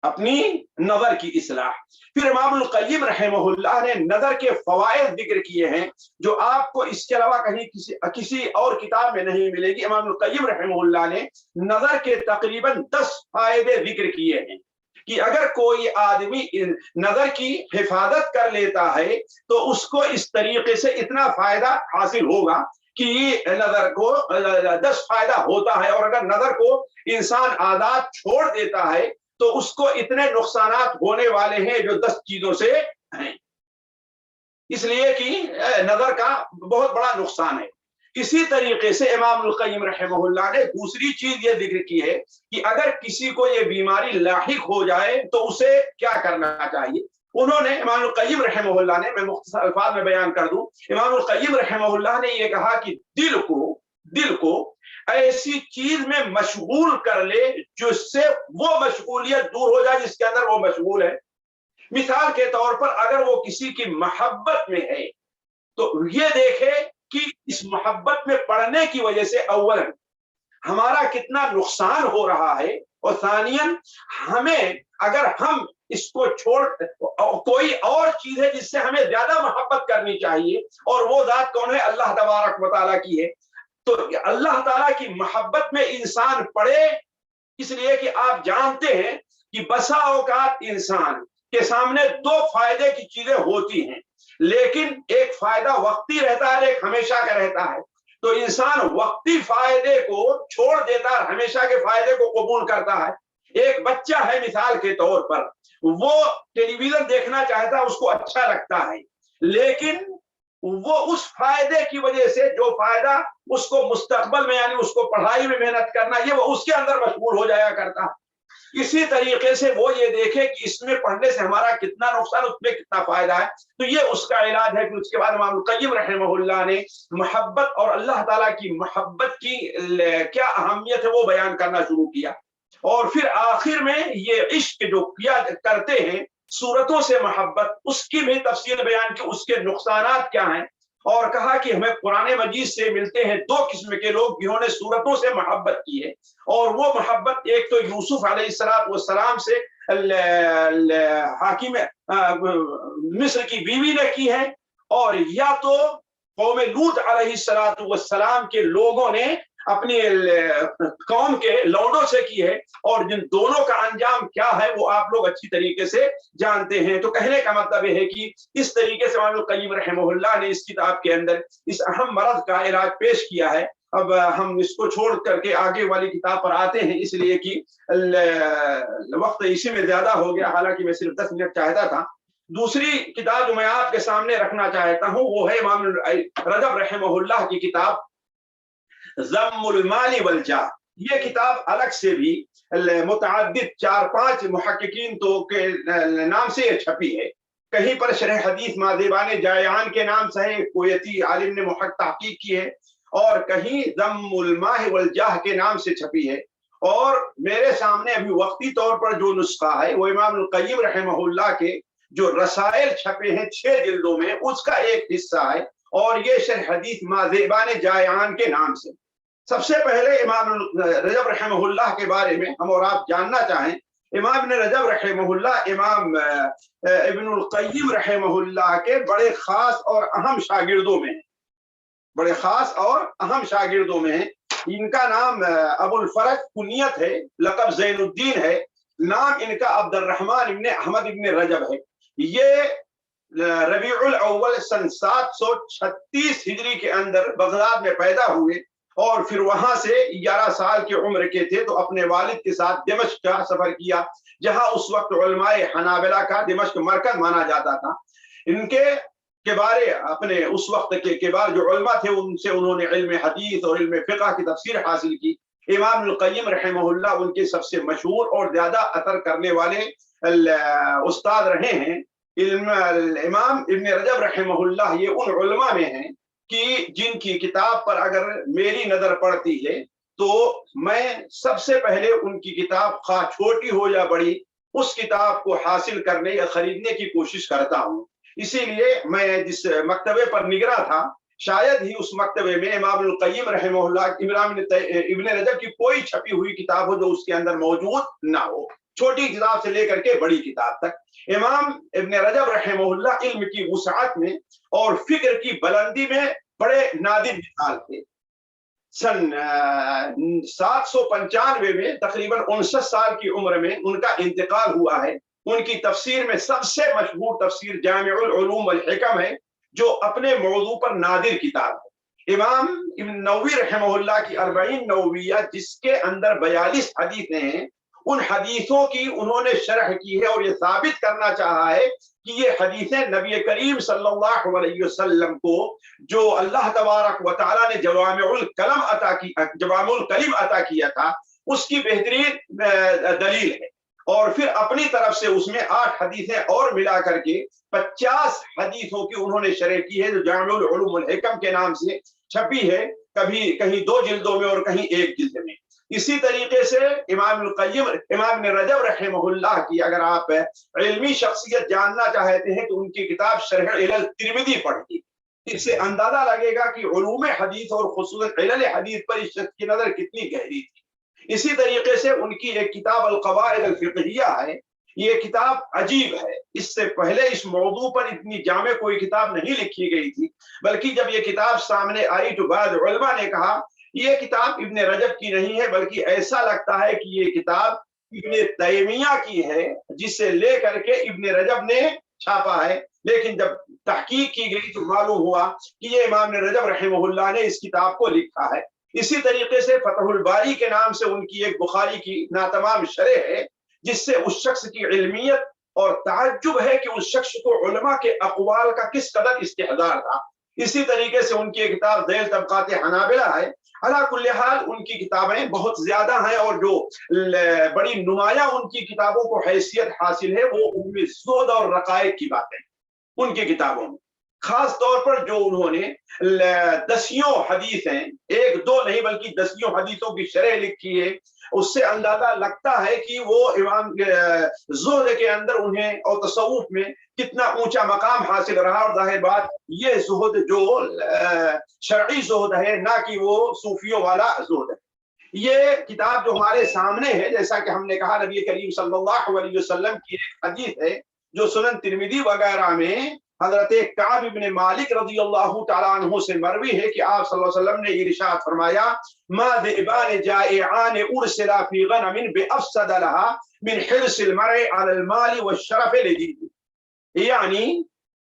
اپنی نظر کی اصلاح. پھر امام القیم رحمہ اللہ نے نظر کے فوائد ذکر کیے ہیں جو آپ کو اس کے علاوہ کہیں کسی اور کتاب میں نہیں ملے گی. امام القیم رحمہ اللہ نے نظر کے تقریباً 10 فائدے ذکر کیے ہیں کہ اگر کوئی آدمی نظر کی حفاظت کر لیتا ہے تو اس کو اس طریقے سے اتنا فائدہ حاصل ہوگا کہ نظر کو 10 فائدہ ہوتا ہے. اور اگر نظر کو انسان عادات چھوڑ دیتا ہے تو اس کو اتنے نقصانات ہونے والے ہیں جو 10 چیزوں سے ہیں, اس لیے کہ نظر کا بہت بڑا نقصان ہے. اسی طریقے سے امام القیم رحمہ اللہ نے دوسری چیز یہ ذکر کی ہے کہ اگر کسی کو یہ بیماری لاحق ہو جائے تو اسے کیا کرنا چاہیے. انہوں نے امام القیم رحمہ اللہ نے, میں مختصر الفاظ میں بیان کر دوں, امام القیم رحمہ اللہ نے یہ کہا کہ دل کو ایسی چیز میں مشغول کر لے جس سے وہ مشغولیت دور ہو جائے جس کے اندر وہ مشغول ہے. مثال کے طور پر اگر وہ کسی کی محبت میں ہے تو یہ دیکھے کہ اس محبت میں پڑنے کی وجہ سے اولا ہمارا کتنا نقصان ہو رہا ہے, اور ثانیاً ہمیں اگر ہم اس کو چھوڑ کوئی اور چیز ہے جس سے ہمیں زیادہ محبت کرنی چاہیے, اور وہ ذات کون ہے؟ اللہ تبارک و تعالیٰ کی ہے. تو اللہ تعالیٰ کی محبت میں انسان پڑے, اس لیے کہ آپ جانتے ہیں کہ بسا اوقات انسان کے سامنے 2 فائدے کی چیزیں ہوتی ہیں, لیکن ایک فائدہ وقتی رہتا ہے, ایک ہمیشہ کا رہتا ہے. تو انسان وقتی فائدے کو چھوڑ دیتا ہے, ہمیشہ کے فائدے کو قبول کرتا ہے. ایک بچہ ہے مثال کے طور پر, وہ ٹیلی ویژن دیکھنا چاہتا ہے, اس کو اچھا لگتا ہے, لیکن وہ اس فائدے کی وجہ سے جو فائدہ اس کو مستقبل میں یعنی اس کو پڑھائی میں محنت کرنا, یہ وہ اس کے اندر مشغول ہو جایا کرتا ہے. اسی طریقے سے وہ یہ دیکھے کہ اس میں پڑھنے سے ہمارا کتنا نقصان, اس میں کتنا فائدہ ہے, تو یہ اس کا علاج ہے. کہ اس کے بعد امام القیم رحمہ اللہ نے محبت اور اللہ تعالیٰ کی محبت کی کیا اہمیت ہے وہ بیان کرنا شروع کیا. اور پھر آخر میں یہ عشق جو کیا کرتے ہیں صورتوں سے محبت, اس کی بھی تفصیل بیان کی, اس کے نقصانات کیا ہیں, اور کہا کہ ہمیں قرآن مجید سے ملتے ہیں 2 قسم کے لوگ جنہوں نے صورتوں سے محبت کی ہے. اور وہ محبت ایک تو یوسف علیہ السلام سے حاکم مصر کی بیوی نے کی ہے, اور یا تو قوم لوط علیہ السلام کے لوگوں نے اپنی قوم کے لوڈوں سے کی ہے. اور جن دونوں کا انجام کیا ہے وہ آپ لوگ اچھی طریقے سے جانتے ہیں. تو کہنے کا مطلب یہ ہے کہ اس طریقے سے امام القیم رحمہ اللہ نے اس کتاب کے اندر اس اہم مرض کا علاج پیش کیا ہے. اب ہم اس کو چھوڑ کر کے آگے والی کتاب پر آتے ہیں, اس لیے کہ وقت اسی میں زیادہ ہو گیا, حالانکہ میں صرف 10 منٹ چاہتا تھا. دوسری کتاب جو میں آپ کے سامنے رکھنا چاہتا ہوں وہ ہے امام رجب رحمہ اللہ کی کتاب ذم المال والجاہ. یہ کتاب الگ سے بھی متعدد 4-5 محققین تو کے نام سے یہ چھپی ہے. کہیں پر شرح حدیث ماذیبان جایان کے نام سے ہے, کویتی عالم نے محقق تحقیق کی ہے, اور کہیں ذم المال والجاہ کے نام سے چھپی ہے. اور میرے سامنے ابھی وقتی طور پر جو نسخہ ہے وہ امام القیم رحمہ اللہ کے جو رسائل چھپے ہیں 6 جلدوں میں, اس کا ایک حصہ ہے, اور یہ شرح حدیث ماذیبان جایان کے نام سے. سب سے پہلے امام رجب رحمہ اللہ کے بارے میں ہم اور آپ جاننا چاہیں. امام ابن رجب رحمہ اللہ امام ابن القیم رحمہ اللہ کے بڑے خاص اور اہم شاگردوں میں ہیں, بڑے خاص اور اہم شاگردوں میں ہیں. ان کا نام ابو الفرج کنیت ہے, لقب زین الدین ہے, نام ان کا عبد الرحمن ابن احمد ابن رجب ہے. یہ ربیع الاول سن 736 ہجری کے اندر بغداد میں پیدا ہوئے, اور پھر وہاں سے 11 سال کی عمر کے تھے تو اپنے والد کے ساتھ دمشق کا سفر کیا, جہاں اس وقت علماء حنابلہ کا دمشق مرکز مانا جاتا تھا. ان کے بارے اپنے اس وقت کے بارے جو علماء تھے ان سے انہوں نے علم حدیث اور علم فقہ کی تفسیر حاصل کی. امام القیم رحمہ اللہ ان کے سب سے مشہور اور زیادہ اثر کرنے والے उस्ताद रहे हैं। इमाम इब्न रजब रहमहुल्लाह ये उन उलमा में हैं कि जिनकी किताब पर अगर मेरी नजर पड़ती है तो मैं सबसे पहले उनकी किताब खा छोटी हो या बड़ी उस किताब को हासिल करने या खरीदने की कोशिश करता हूँ। इसीलिए मैं जिस मकतबे पर निगरां था शायद ही उस मकतबे में इमाम अल क़य्यिम रहमहुल्लाह इब्न रजब की कोई छपी हुई किताब हो जो उसके अंदर मौजूद ना हो, छोटी किताब से लेकर के बड़ी किताब तक। इमाम इब्न रजब रहमहुल्लाह इल्म की वुसअत में और फिक्र की बुलंदी में बड़े नादिर मिसाल थे। सन 795 में तकरीबन 59 साल की उम्र में उनका इंतकाल हुआ है। उनकी तफसीर में सबसे मशहूर तफसीर जामिउल उलूम वल हिकम है जो अपने मौजू पर नादिर किताब है। इमाम इब्न नववी रहमहुल्लाह की 40 नवविया जिसके अंदर 42 हदीसें हैं, उन हदीसों की उन्होंने शरह की है और ये साबित करना चाहा है कि ये हदीसें नबी करीम सल्लल्लाहु अलैहि वसल्लम को जो अल्लाह तबारक व तआला ने जवामिउल कलिम अता किया था उसकी बेहतरीन दलील है। और फिर अपनी तरफ से उसमें 8 हदीसें और मिला करके 50 हदीसों की उन्होंने शरह की है जो जामिउल उलूम वल हिकम के नाम से छपी है, कभी कहीं 2 जिल्दों में और कहीं 1 जिल्द में। इसी तरीके से इमाम इब्न रजब रहमहुल्लाह की अगर आप इल्मी शख्सियत जानना चाहते हैं तो उनकी किताब शरह इल्ल तिरमिज़ी पढ़िए। इससे अंदाजा लगेगा कि उलूम हदीस और खुसूसन इल्ल हदीस पर इस शख्स की नजर कितनी गहरी थी। इसी तरीके से उनकी एक किताब अल क़वाइद अल फ़िक़हिया है। ये किताब अजीब है, इससे पहले इस मौजू पर इतनी जामे कोई किताब नहीं लिखी गई थी, बल्कि जब ये किताब सामने आई तो बाद उलमा ने कहा ये किताब इब्न रजब की नहीं है, बल्कि ऐसा लगता है कि ये किताब इब्न तैमिया की है जिसे लेकर के इब्न रजब ने छापा है। लेकिन जब तहकीक की गई तो मालूम हुआ कि ये इमाम इब्न रजब रहमहुल्लाह ने इस किताब को लिखा है। इसी तरीके से फतहुल बारी के नाम से उनकी एक बुखारी की नातमाम शरह है जिससे उस शख्स की इल्मियत और ताज्जुब है कि उस शख्स को उलमा के अक़वाल का किस कदर इस्तेहदार था। इसी तरीके से उनकी एक किताब ज़ैल तबक़ात हनाबिला है। अला कुल्ले हाल उनकी किताबें बहुत ज्यादा हैं और जो बड़ी नुमाया उनकी किताबों को हैसियत हासिल है वो उनमें ज़ुहद और रक़ाइक़ की बातें उनकी किताबों में, खास तौर पर जो उन्होंने दसियों हदीसें, 1-2 नहीं बल्कि दसियों हदीसों की शरह लिखी है, उससे अंदाजा लगता है कि वो इमाम ज़ुहद के अंदर उन्हें और तसव्वुफ में कितना ऊंचा मकाम हासिल रहा। और जाहिर बात ये ज़ुहद जो शरई ज़ुहद है ना कि वो सूफियों वाला ज़ुहद है। ये किताब जो हमारे सामने है, जैसा कि हमने कहा नबी करीम सल्लल्लाहु अलैहि वसल्लम की एक हदीस है जो सुनन तिरमिज़ी वगैरह में हजरत काब इब्न मालिक रज़ियल्लाहु तआला अन्हु से मरवी है कि आप सल्लल्लाहु अलैहि वसल्लम ने इरशाद फरमाया मा ज़िबान जाइआन उरसिला फी गनमिन बिअफसद लहा मिन हिर्सिल मरइ अलल माली वश्शरफ लिदीन, यानी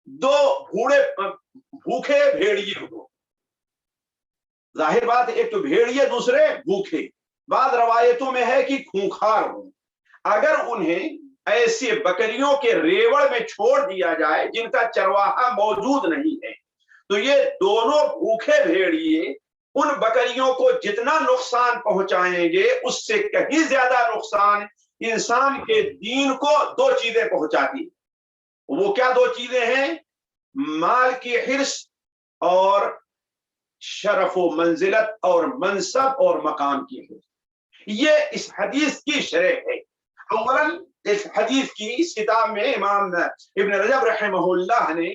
2 बूढ़े भूखे भेड़िए हो। जाहिर बात एक तो भेड़िए दूसरे भूखे, बाद रवायतों में है कि खूंखार हो। अगर उन्हें ऐसे बकरियों के रेवड़ में छोड़ दिया जाए जिनका चरवाहा मौजूद नहीं है तो ये दोनों भूखे भेड़िए उन बकरियों को जितना नुकसान पहुंचाएंगे उससे कहीं ज्यादा नुकसान इंसान के दीन को 2 चीजें पहुंचाती। वो क्या 2 चीजें हैं? माल की हिर्स और शरफ व मंजिलत और मनसब और मकाम की हिर्स। ये इस हदीस की शरह है। अव्वलन इस हदीस की इस किताब में इमाम इब्न रजब रहमहुल्लाह ने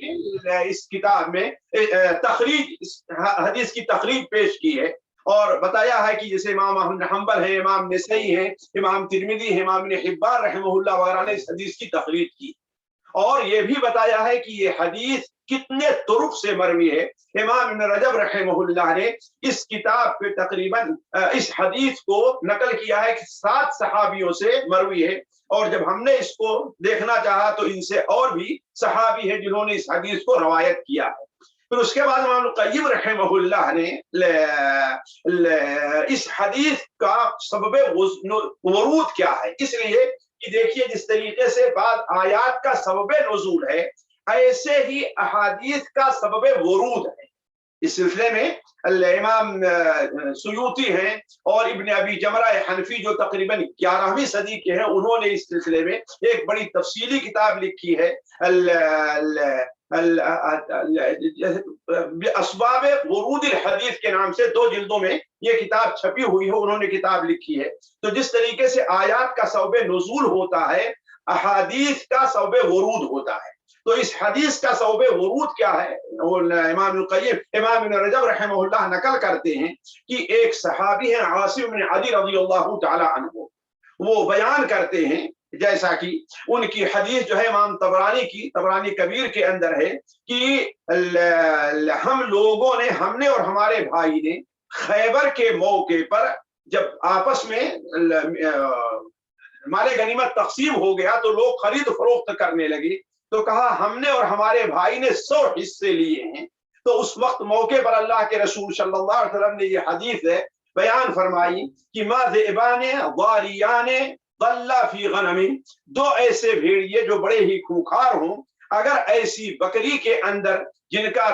इस किताब में तखरीज, इस हदीस की तखरीज पेश की है और बताया है कि जैसे इमाम अहमद हंबल है, इमाम नसई है, इमाम तिरमिज़ी है, इमाम इब्न हिब्बान रहमहुल्लाह वगैरह ने इस हदीस की तखरीज की और ये भी बताया है कि ये हदीस कितने तुरुक से मरवी है। इमाम इब्न रजब रहमहुल्लाह ने इस किताब पे तकरीबन इस हदीस को नकल किया है कि 7 सहाबियों से मरवी है और जब हमने इसको देखना चाहा तो इनसे और भी सहाबी है जिन्होंने इस हदीस को रवायत किया है। फिर उसके बाद इमाम क़य्यिम रहमहुल्लाह ने इस हदीस का सबबे वरूद क्या है, इसलिए कि देखिए जिस तरीके से बाद आयात का सबबे नुज़ूल है ऐसे ही अहादीस का सबबे वरूद है। اس سلسلے میں امام سیوطی ہیں اور ابن ابی جمرہ حنفی جو تقریباً 11ویں صدی کے ہیں، انہوں نے اس سلسلے میں ایک بڑی تفصیلی کتاب لکھی ہے، اسباب ورود الحدیث کے نام سے 2 جلدوں میں یہ کتاب چھپی ہوئی ہے، انہوں نے کتاب لکھی ہے۔ تو جس طریقے سے آیات کا سبب نزول ہوتا ہے، احادیث کا سبب ورود ہوتا ہے۔ تو اس حدیث کا سبب ورود کیا ہے؟ امام القیم، امام ابن رجب رحمہ اللہ نقل کرتے ہیں کہ ایک صحابی ہیں عاصم بن عدی رضی اللہ تعالی عنہ، وہ بیان کرتے ہیں جیسا کہ ان کی حدیث جو ہے امام طبرانی کبیر کے اندر ہے کہ ہم نے اور ہمارے بھائی نے خیبر کے موقع پر جب آپس میں مال غنیمت تقسیم ہو گیا تو لوگ خرید فروخت کرنے لگے، تو کہا ہم نے اور ہمارے بھائی نے 100 حصے لیے ہیں۔ تو اس وقت موقع پر اللہ کے رسول صلی اللہ علیہ وسلم نے یہ حدیث بیان فرمائی کہ ما ذئبان ضاریان ضلا فی غنم، 2 ایسے بھیڑیے جو بڑے ہی خوخار ہوں، اگر ایسی بکری کے اندر جن کا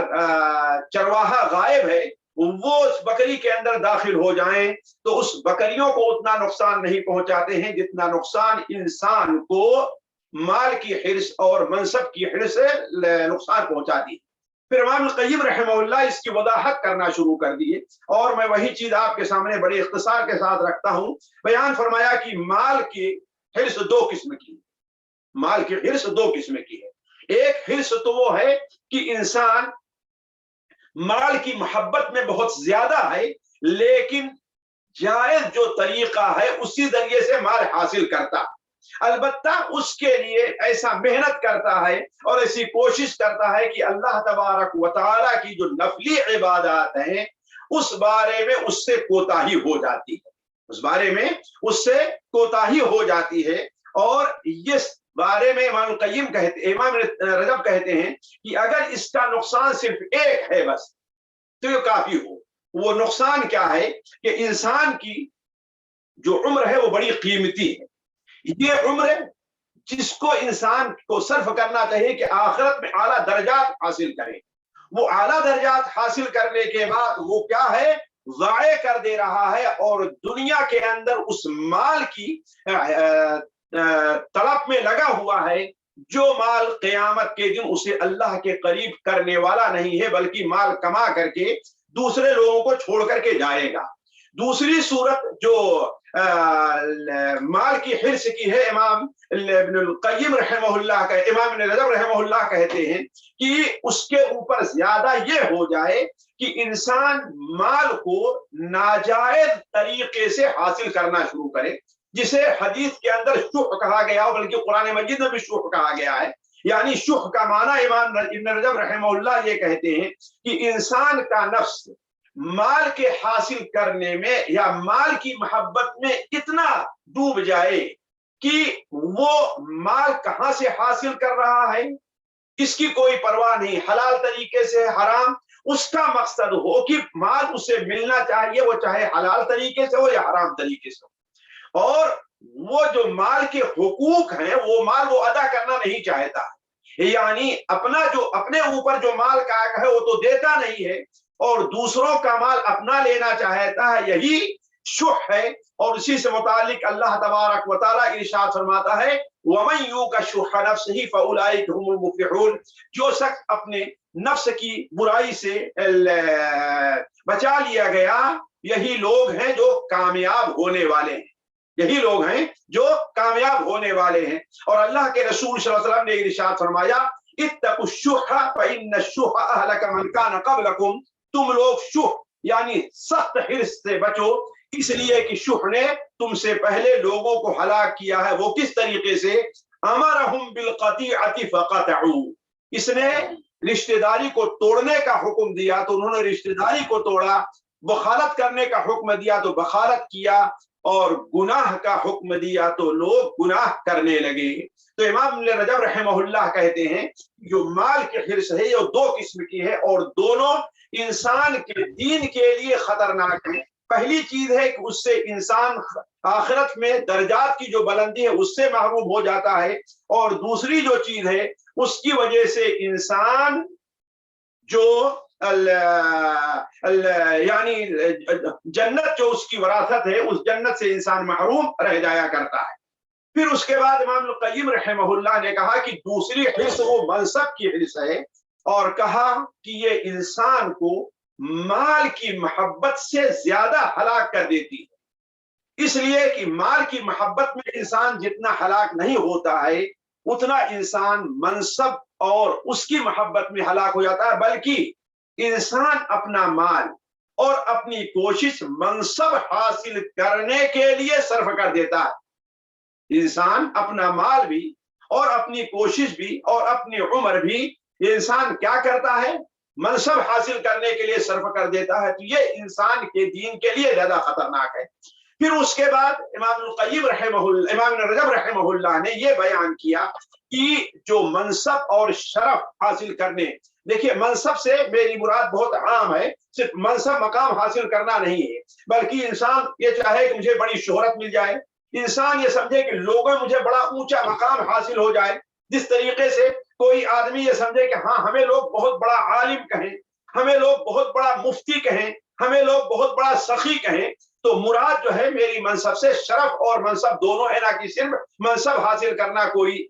چرواہا غائب ہے وہ اس بکری کے اندر داخل ہو جائیں تو اس بکریوں کو اتنا نقصان نہیں پہنچاتے ہیں جتنا نقصان انسان کو مال کی حرص اور منصب کی حرص سے نقصان پہنچاتی ہے۔ پھر امام القیم رحمہ اللہ اس کی وضاحت کرنا شروع کر دیے، اور میں وہی چیز آپ کے سامنے بڑے اختصار کے ساتھ رکھتا ہوں۔ بیان فرمایا کہ مال کی حرص 2 قسم کی ہے، مال کی حرص 2 قسم کی ہے۔ ایک حرص تو وہ ہے کہ انسان مال کی محبت میں بہت زیادہ ہے، لیکن جائز جو طریقہ ہے اسی ذریعے سے مال حاصل کرتا، البتہ اس کے لیے ایسا محنت کرتا ہے اور ایسی کوشش کرتا ہے کہ اللہ تبارک و تعالیٰ کی جو نفلی عبادات ہیں اس بارے میں اس سے کوتاہی ہو جاتی ہے، اس بارے میں اس سے کوتاہی ہو جاتی ہے۔ اور اس بارے میں امام رجب کہتے ہیں کہ اگر اس کا نقصان صرف ایک ہے بس تو یہ کافی ہو۔ وہ نقصان کیا ہے کہ انسان کی جو عمر ہے وہ بڑی قیمتی ہے، یہ عمر جس کو انسان کو صرف کرنا چاہیے کہ آخرت میں اعلیٰ درجات حاصل کرے، وہ اعلیٰ درجات حاصل کرنے کے بعد وہ کیا ہے ضائع کر دے رہا ہے، اور دنیا کے اندر اس مال کی طلب میں لگا ہوا ہے جو مال قیامت کے دن اسے اللہ کے قریب کرنے والا نہیں ہے، بلکہ مال کما کر کے دوسرے لوگوں کو چھوڑ کر کے جائے گا۔ دوسری صورت جو مال کی حرص کی ہے، امام ابن القیم رحمہ اللہ کا، امام ابن رجب رحمہ اللہ کہتے ہیں کہ اس کے اوپر زیادہ یہ ہو جائے کہ انسان مال کو ناجائز طریقے سے حاصل کرنا شروع کرے، جسے حدیث کے اندر شح کہا گیا، بلکہ قرآن مجید میں بھی شح کہا گیا ہے۔ یعنی شح کا معنی امام ابن رجب رحمہ اللہ یہ کہتے ہیں کہ انسان کا نفس مال کے حاصل کرنے میں یا مال کی محبت میں اتنا ڈوب جائے کہ وہ مال کہاں سے حاصل کر رہا ہے اس کی کوئی پرواہ نہیں، حلال طریقے سے حرام، اس کا مقصد ہو کہ مال اسے ملنا چاہیے، وہ چاہے حلال طریقے سے ہو یا حرام طریقے سے ہو، اور وہ جو مال کے حقوق ہیں وہ مال وہ ادا کرنا نہیں چاہتا، یعنی اپنے اوپر جو مال کا حق ہے وہ تو دیتا نہیں ہے اور دوسروں کا مال اپنا لینا چاہتا ہے، یہی شح ہے۔ اور اسی سے متعلق اللہ تبارک و تعالیٰ ارشاد فرماتا ہے وَمَن يُوقَ شُحَّ نَفْسِهِ فَأُولَٰئِكَ هُمُ الْمُفْلِحُونَ، جو شخص اپنے نفس کی برائی سے بچا لیا گیا یہی لوگ ہیں جو کامیاب ہونے والے ہیں، یہی لوگ ہیں جو کامیاب ہونے والے ہیں۔ اور اللہ کے رسول صلی اللہ علیہ وسلم نے ارشاد فرمایا اتقوا الشح فإن الشح أهلك من كان قبلكم، تم لوگ شح یعنی سخت حرص سے بچو، اس لیے کہ شح نے تم سے پہلے لوگوں کو ہلاک کیا ہے۔ وہ کس طریقے سے؟ امرهم بالقطيعة فقطعوا، اس نے رشتہ داری کو توڑنے کا حکم دیا تو انہوں نے رشتہ داری کو توڑا، بخالت کرنے کا حکم دیا تو بخالت کیا، اور گناہ کا حکم دیا تو لوگ گناہ کرنے لگے۔ تو امام رجب رحمہ اللہ کہتے ہیں جو مال کی حرص ہے یہ 2 قسم کی ہے، اور دونوں انسان کے دین کے لیے خطرناک ہیں۔ پہلی چیز ہے کہ اس سے انسان آخرت میں درجات کی جو بلندی ہے اس سے محروم ہو جاتا ہے، اور دوسری جو چیز ہے اس کی وجہ سے انسان جو यानी जन्नत जो उसकी वरासत है, उस जन्नत से इंसान महरूम रह जाया करता है। फिर उसके बाद इमाम अल क़य्यिम रहमहुल्लाह ने कहा कि दूसरी हिर्स वो मनसब की हिर्स है, और कहा कि ये इंसान को माल की मोहब्बत से ज्यादा हलाक कर देती है। इसलिए कि माल की मोहब्बत में इंसान जितना हलाक नहीं होता है, उतना इंसान मनसब और उसकी मोहब्बत में हलाक हो जाता है। बल्कि इंसान अपना माल और अपनी कोशिश मनसब हासिल करने के लिए सर्फ कर देता है। इंसान अपना माल भी और अपनी कोशिश भी और अपनी उम्र भी इंसान क्या करता है, मनसब हासिल करने के लिए सर्फ कर देता है। तो ये इंसान के दीन के लिए ज्यादा खतरनाक है। फिर उसके बाद इमाम रजब रहमहुल्लाह ने ये बयान किया कि जो मनसब और शरफ हासिल करने, देखिए मनसब से मेरी मुराद बहुत आम है, सिर्फ मनसब मकाम हासिल करना नहीं है, बल्कि इंसान ये चाहे कि मुझे बड़ी शोहरत मिल जाए, इंसान ये समझे कि लोगों में मुझे बड़ा ऊंचा मकाम हासिल हो जाए। जिस तरीके से कोई आदमी ये समझे कि हाँ हमें लोग बहुत बड़ा आलिम कहें, हमें लोग बहुत बड़ा मुफ्ती कहें, हमें लोग बहुत बड़ा सखी कहें, तो मुराद जो है मेरी मनसब से शरफ और मनसब दोनों है, ना कि सिर्फ मनसब हासिल करना। कोई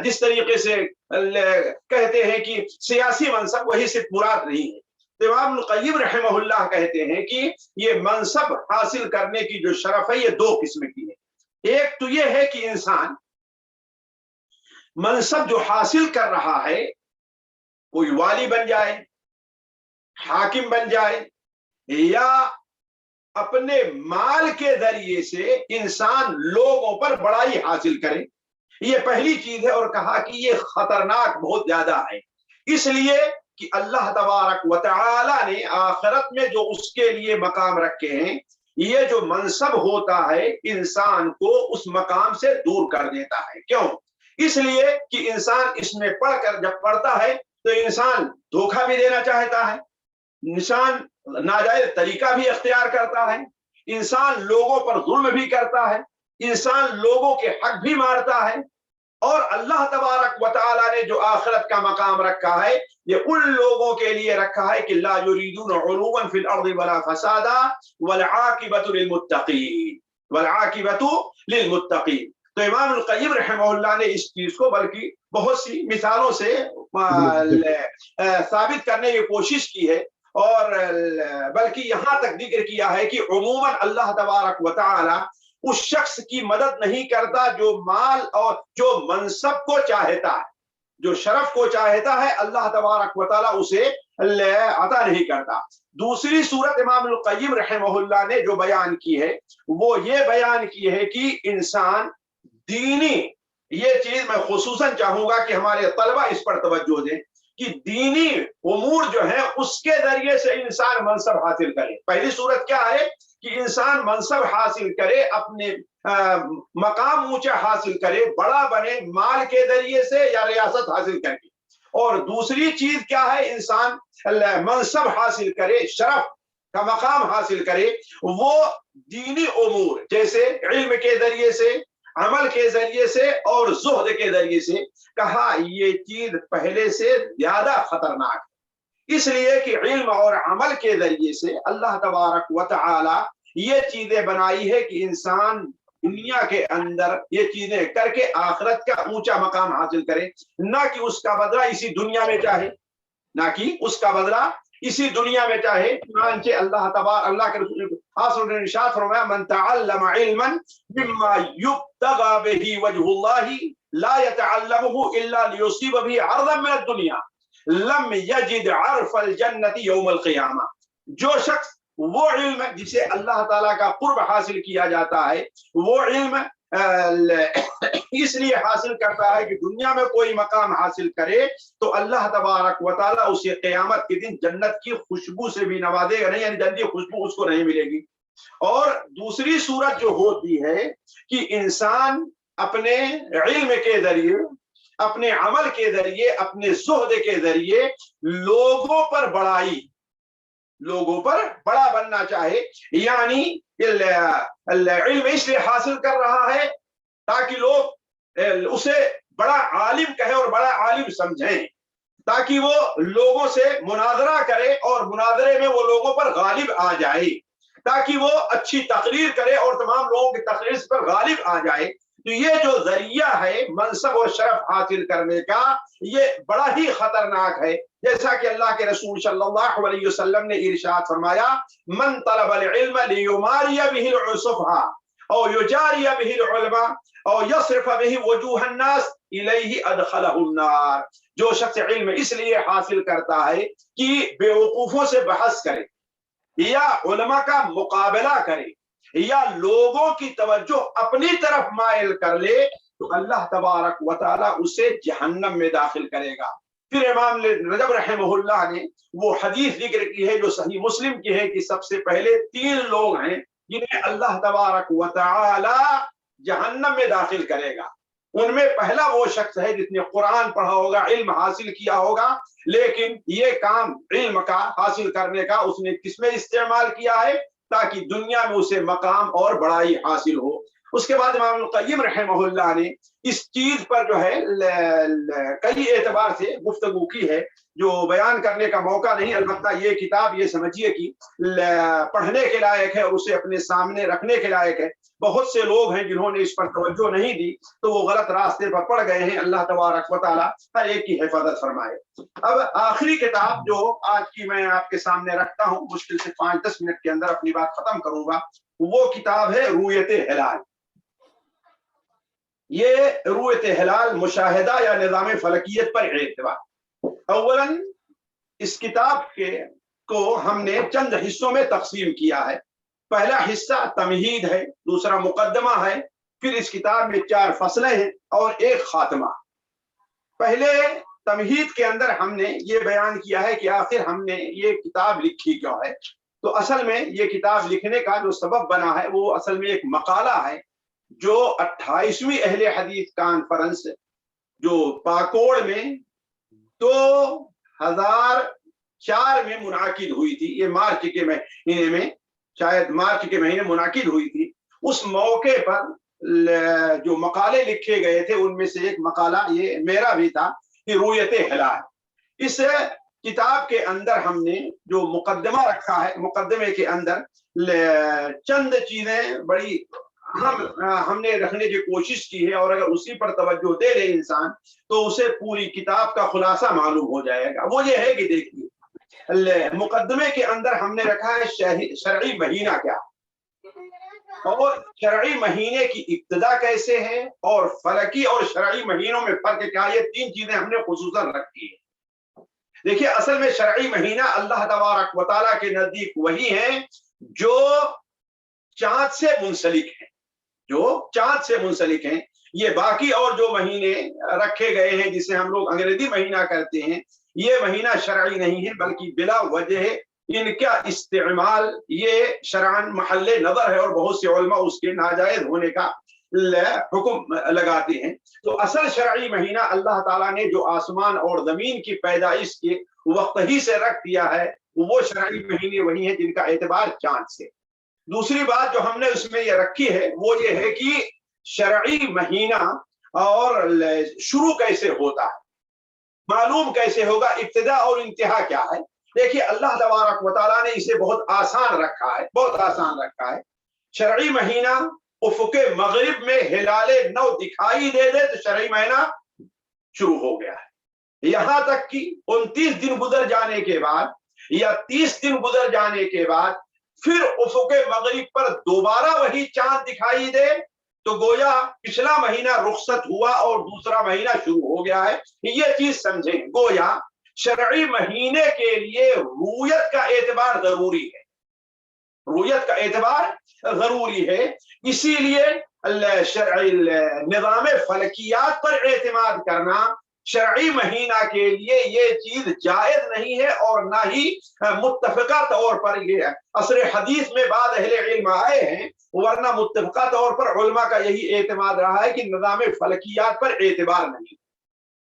जिस तरीके से कहते हैं कि सियासी मनसब, वही सिर्फ मुराद नहीं है। तो इमाम क़य्यिम रहमहुल्लाह कहते हैं कि ये मनसब हासिल करने की जो शरफ है, ये दो किस्म की है। एक तो ये है कि इंसान मनसब जो हासिल कर रहा है, कोई वाली बन जाए, हाकिम बन जाए, या अपने माल के जरिए से इंसान लोगों पर बड़ाई हासिल करे, ये पहली चीज है। और कहा कि ये खतरनाक बहुत ज्यादा है, इसलिए कि अल्लाह तबारक व तआला ने आखिरत में जो उसके लिए मकाम रखे हैं, ये जो मनसब होता है इंसान को उस मकाम से दूर कर देता है। क्यों? इसलिए कि इंसान इसमें पढ़कर, जब पढ़ता है तो इंसान धोखा भी देना चाहता है, इंसान नाजायज तरीका भी अख्तियार करता है, इंसान लोगों पर जुल्म भी करता है, इंसान लोगों के हक भी मारता है। और अल्लाह तबारक व तआला ने जो आखिरत का मकाम रखा है, ये उन लोगों के लिए रखा है कि ला युरीदून उलूवन फिल अर्दि वला फसादा वल आकिबतु लिलमुत्तकीन। तो इमाम अल क़य्यिम रहमहुल्लाह ने इस चीज को बल्कि बहुत सी मिसालों से साबित करने की कोशिश की है, और बल्कि यहां तक जिक्र किया है कि उमूमन अल्लाह तबारक व तआला उस शख्स की मदद नहीं करता जो माल और जो मनसब को चाहता है, जो शरफ को चाहता है, अल्लाह तबारक व तआला उसे अता नहीं करता। दूसरी सूरत इमाम अल क़य्यिम रहमहुल्लाह ने जो बयान की है, वो ये बयान की है कि इंसान दीनी, ये चीज मैं खुसूसन चाहूंगा कि हमारे तलबा इस पर तवज्जो दें कि दीनी उमूर जो है उसके जरिए से इंसान मनसब हासिल करे। पहली सूरत क्या है कि इंसान मनसब हासिल करे, अपने मकाम ऊंचा हासिल करे, बड़ा बने माल के जरिए से या रियासत हासिल करके। और दूसरी चीज क्या है, इंसान मनसब हासिल करे, शरफ का मकाम हासिल करे, वो दीनी उमूर जैसे इल्म के जरिए से, अमल के जरिए से और ज़ुहद के जरिए से। कहा ये चीज पहले से ज्यादा खतरनाक है, इसलिए कि इल्म और अमल के जरिए से अल्लाह तबारक व तआला ये चीजें बनाई है कि इंसान दुनिया के अंदर ये चीजें करके आखिरत का ऊंचा मकाम हासिल करे, ना कि उसका बदला इसी दुनिया में चाहे, ना कि उसका बदला इसी दुनिया में चाहे। चुनांचे अल्लाह के रसूल ने इरशाद फरमाया, मन तअल्लम इल्मन मिम्मा युब्तगा बिही वजहुल्लाहि ला यतअल्लमुहु इल्ला लियुसीब बिही अर्दन मिन दुनिया लम यजिद अर्फल जन्नति यौमल क़ियामा। जो शख्स वो इल्म जिसे अल्लाह ताला का कुर्ब हासिल किया जाता है, वो इल्म इसलिए हासिल करता है कि दुनिया में कोई मकाम हासिल करे तो अल्लाह तबारक व तआला उसे क़यामत के दिन जन्नत की खुशबू से भी नवाजेगा नहीं, यानी जन्नत की खुशबू उसको नहीं मिलेगी। और दूसरी सूरत जो होती है कि इंसान अपने इल्म के जरिए, अपने अमल के जरिए, अपने ज़ुहद के जरिए लोगों पर बड़ा बनना चाहे, यानी इल्म इसलिए हासिल कर रहा है ताकि लोग उसे बड़ा आलिम कहे और बड़ा आलिम समझें। ताकि वो लोगों से मुनाजरा करे और मुनाजरे में वो लोगों पर गालिब आ जाए, ताकि वो अच्छी तकरीर करे और तमाम लोगों की तकरीर पर गालिब आ जाए। तो ये जो जरिया है मनसब और शरफ हासिल करने का, ये बड़ा ही खतरनाक है। जैसा कि अल्लाह के रसूल सल्लल्लाहु अलैहि वसल्लम ने इरशाद फरमाया, मन तलबल इल्म लियुमारिया बिहिल उसफहा और युजारिया बिहिल उलमा और यसरिफ बिहि वजूहन नास इलैहि अदखलहु नार। जो शख्स इल्म इसलिए हासिल करता है कि बेवकूफों से बहस करे या उलमा का मुकाबला करे या लोगों की तवज्जो अपनी तरफ माइल कर ले, तो अल्लाह तबारक व तआला उसे जहन्नम में दाखिल करेगा। फिर इमाम रजब रहमहुल्लाह ने वो हदीस जिक्र की है जो सही मुस्लिम की है कि सबसे पहले 3 लोग हैं जिन्हें अल्लाह तबारक व तआला जहन्नम में दाखिल करेगा। उनमें पहला वो शख्स है जिसने कुरान पढ़ा होगा, इल्म हासिल किया होगा, लेकिन ये काम इल्म का हासिल करने का उसने किसमें इस्तेमाल किया है, ताकि दुनिया में उसे मकाम और बड़ाई हासिल हो। उसके बाद इमाम क़य्यिम रहमहुल्लाह ने इस चीज पर जो है कई एतबार से गुफ्तगू की है, जो बयान करने का मौका नहीं। अलबत्ता ये किताब ये समझिए कि पढ़ने के लायक है और उसे अपने सामने रखने के लायक है। बहुत से लोग हैं जिन्होंने इस पर तवज्जो नहीं दी तो वो गलत रास्ते पर पड़ गए हैं। अल्लाह तबारक व तआला हर एक की हिफाजत फरमाए। अब आखिरी किताब जो आज की मैं आपके सामने रखता हूँ, मुश्किल से 5-10 मिनट के अंदर अपनी बात खत्म करूंगा, वो किताब है रूयत हिलाल। ये रूयत हिलाल मुशाहिदा या निज़ाम फलकियत पर एतबार। अव्वलन इस किताब को हमने चंद हिस्सों में तकसीम किया है। पहला हिस्सा तमहीद है, दूसरा मुकदमा है, फिर इस किताब में 4 फसलें हैं और एक खात्मा। पहले तमहीद के अंदर हमने ये बयान किया है कि आखिर हमने ये किताब लिखी क्यों है। तो असल में ये किताब लिखने का जो सबब बना है वो असल में एक मकाला है जो 28वीं अहले हदीस कॉन्फ्रेंस जो पाकोड़ में 2004 में मुनाकिद हुई थी। ये मार्च के महीने में, शायद मार्च के महीने मुनाकिद हुई थी। उस मौके पर जो मकाले लिखे गए थे उनमें से एक मकाला ये मेरा भी था कि रूयत हिलाल। इस किताब के अंदर हमने जो मुकदमा रखा है, मुकदमे के अंदर चंद चीजें बड़ी हमने रखने की कोशिश की है और अगर उसी पर तवज्जो दे दे इंसान तो उसे पूरी किताब का खुलासा मालूम हो जाएगा। वो ये है कि देखिए, मुकदमे के अंदर हमने रखा है शरई महीना क्या और शरई महीने की इब्तिदा कैसे है और फलकी और शरई महीनों में फर्क क्या, ये 3 चीजें हमने खुसूसन रखी है। देखिए, असल में शरई महीना अल्लाह तबारक व तआला के नजदीक वही है जो चांद से मुंसलिक है, जो चांद से मुंसलिक हैं। ये बाकी और जो महीने रखे गए हैं जिसे हम लोग अंग्रेजी महीना कहते हैं, ये महीना शरई नहीं है बल्कि बिला वजह इनका इस्तेमाल ये शरअन महल्ले नजर है और बहुत से उलमा उसके नाजायज होने का हुक्म लगाते हैं। तो असल शरई महीना अल्लाह ताला ने जो आसमान और जमीन की पैदाइश के वक्त ही से रख दिया है, वो शरई महीने वही है जिनका एतबार चांद से। दूसरी बात जो हमने उसमें ये रखी है वो ये है कि शरई महीना और शुरू कैसे होता है, मालूम कैसे होगा, इब्तिदा और इंतहा क्या है। देखिए, अल्लाह तबारक व तआला ने इसे बहुत आसान रखा है, बहुत आसान रखा है। शरई महीना उफ़ुक़े मगरिब में हिलाले नौ दिखाई दे दे तो शरई महीना शुरू हो गया है। यहां तक कि 29 दिन गुजर जाने के बाद या 30 दिन गुजर जाने के बाद फिर उफ़ुक़े मगरिब पर दोबारा वही चांद दिखाई दे तो गोया पिछला महीना रुखसत हुआ और दूसरा महीना शुरू हो गया है। ये चीज समझें, गोया शरई महीने के लिए रूयत का एतबार जरूरी है, रूयत का एतबार जरूरी है। इसीलिए निज़ाम फलकियात पर एतमाद करना शरई महीना के लिए ये चीज जायज नहीं है और ना ही मुत्तफ़िका तौर पर ये असर हदीस में बाद अहले इल्म आए हैं, वरना मुत्तफ़िका तौर पर उलमा का यही एतमाद रहा है कि निज़ाम फलकियात पर एतबार नहीं।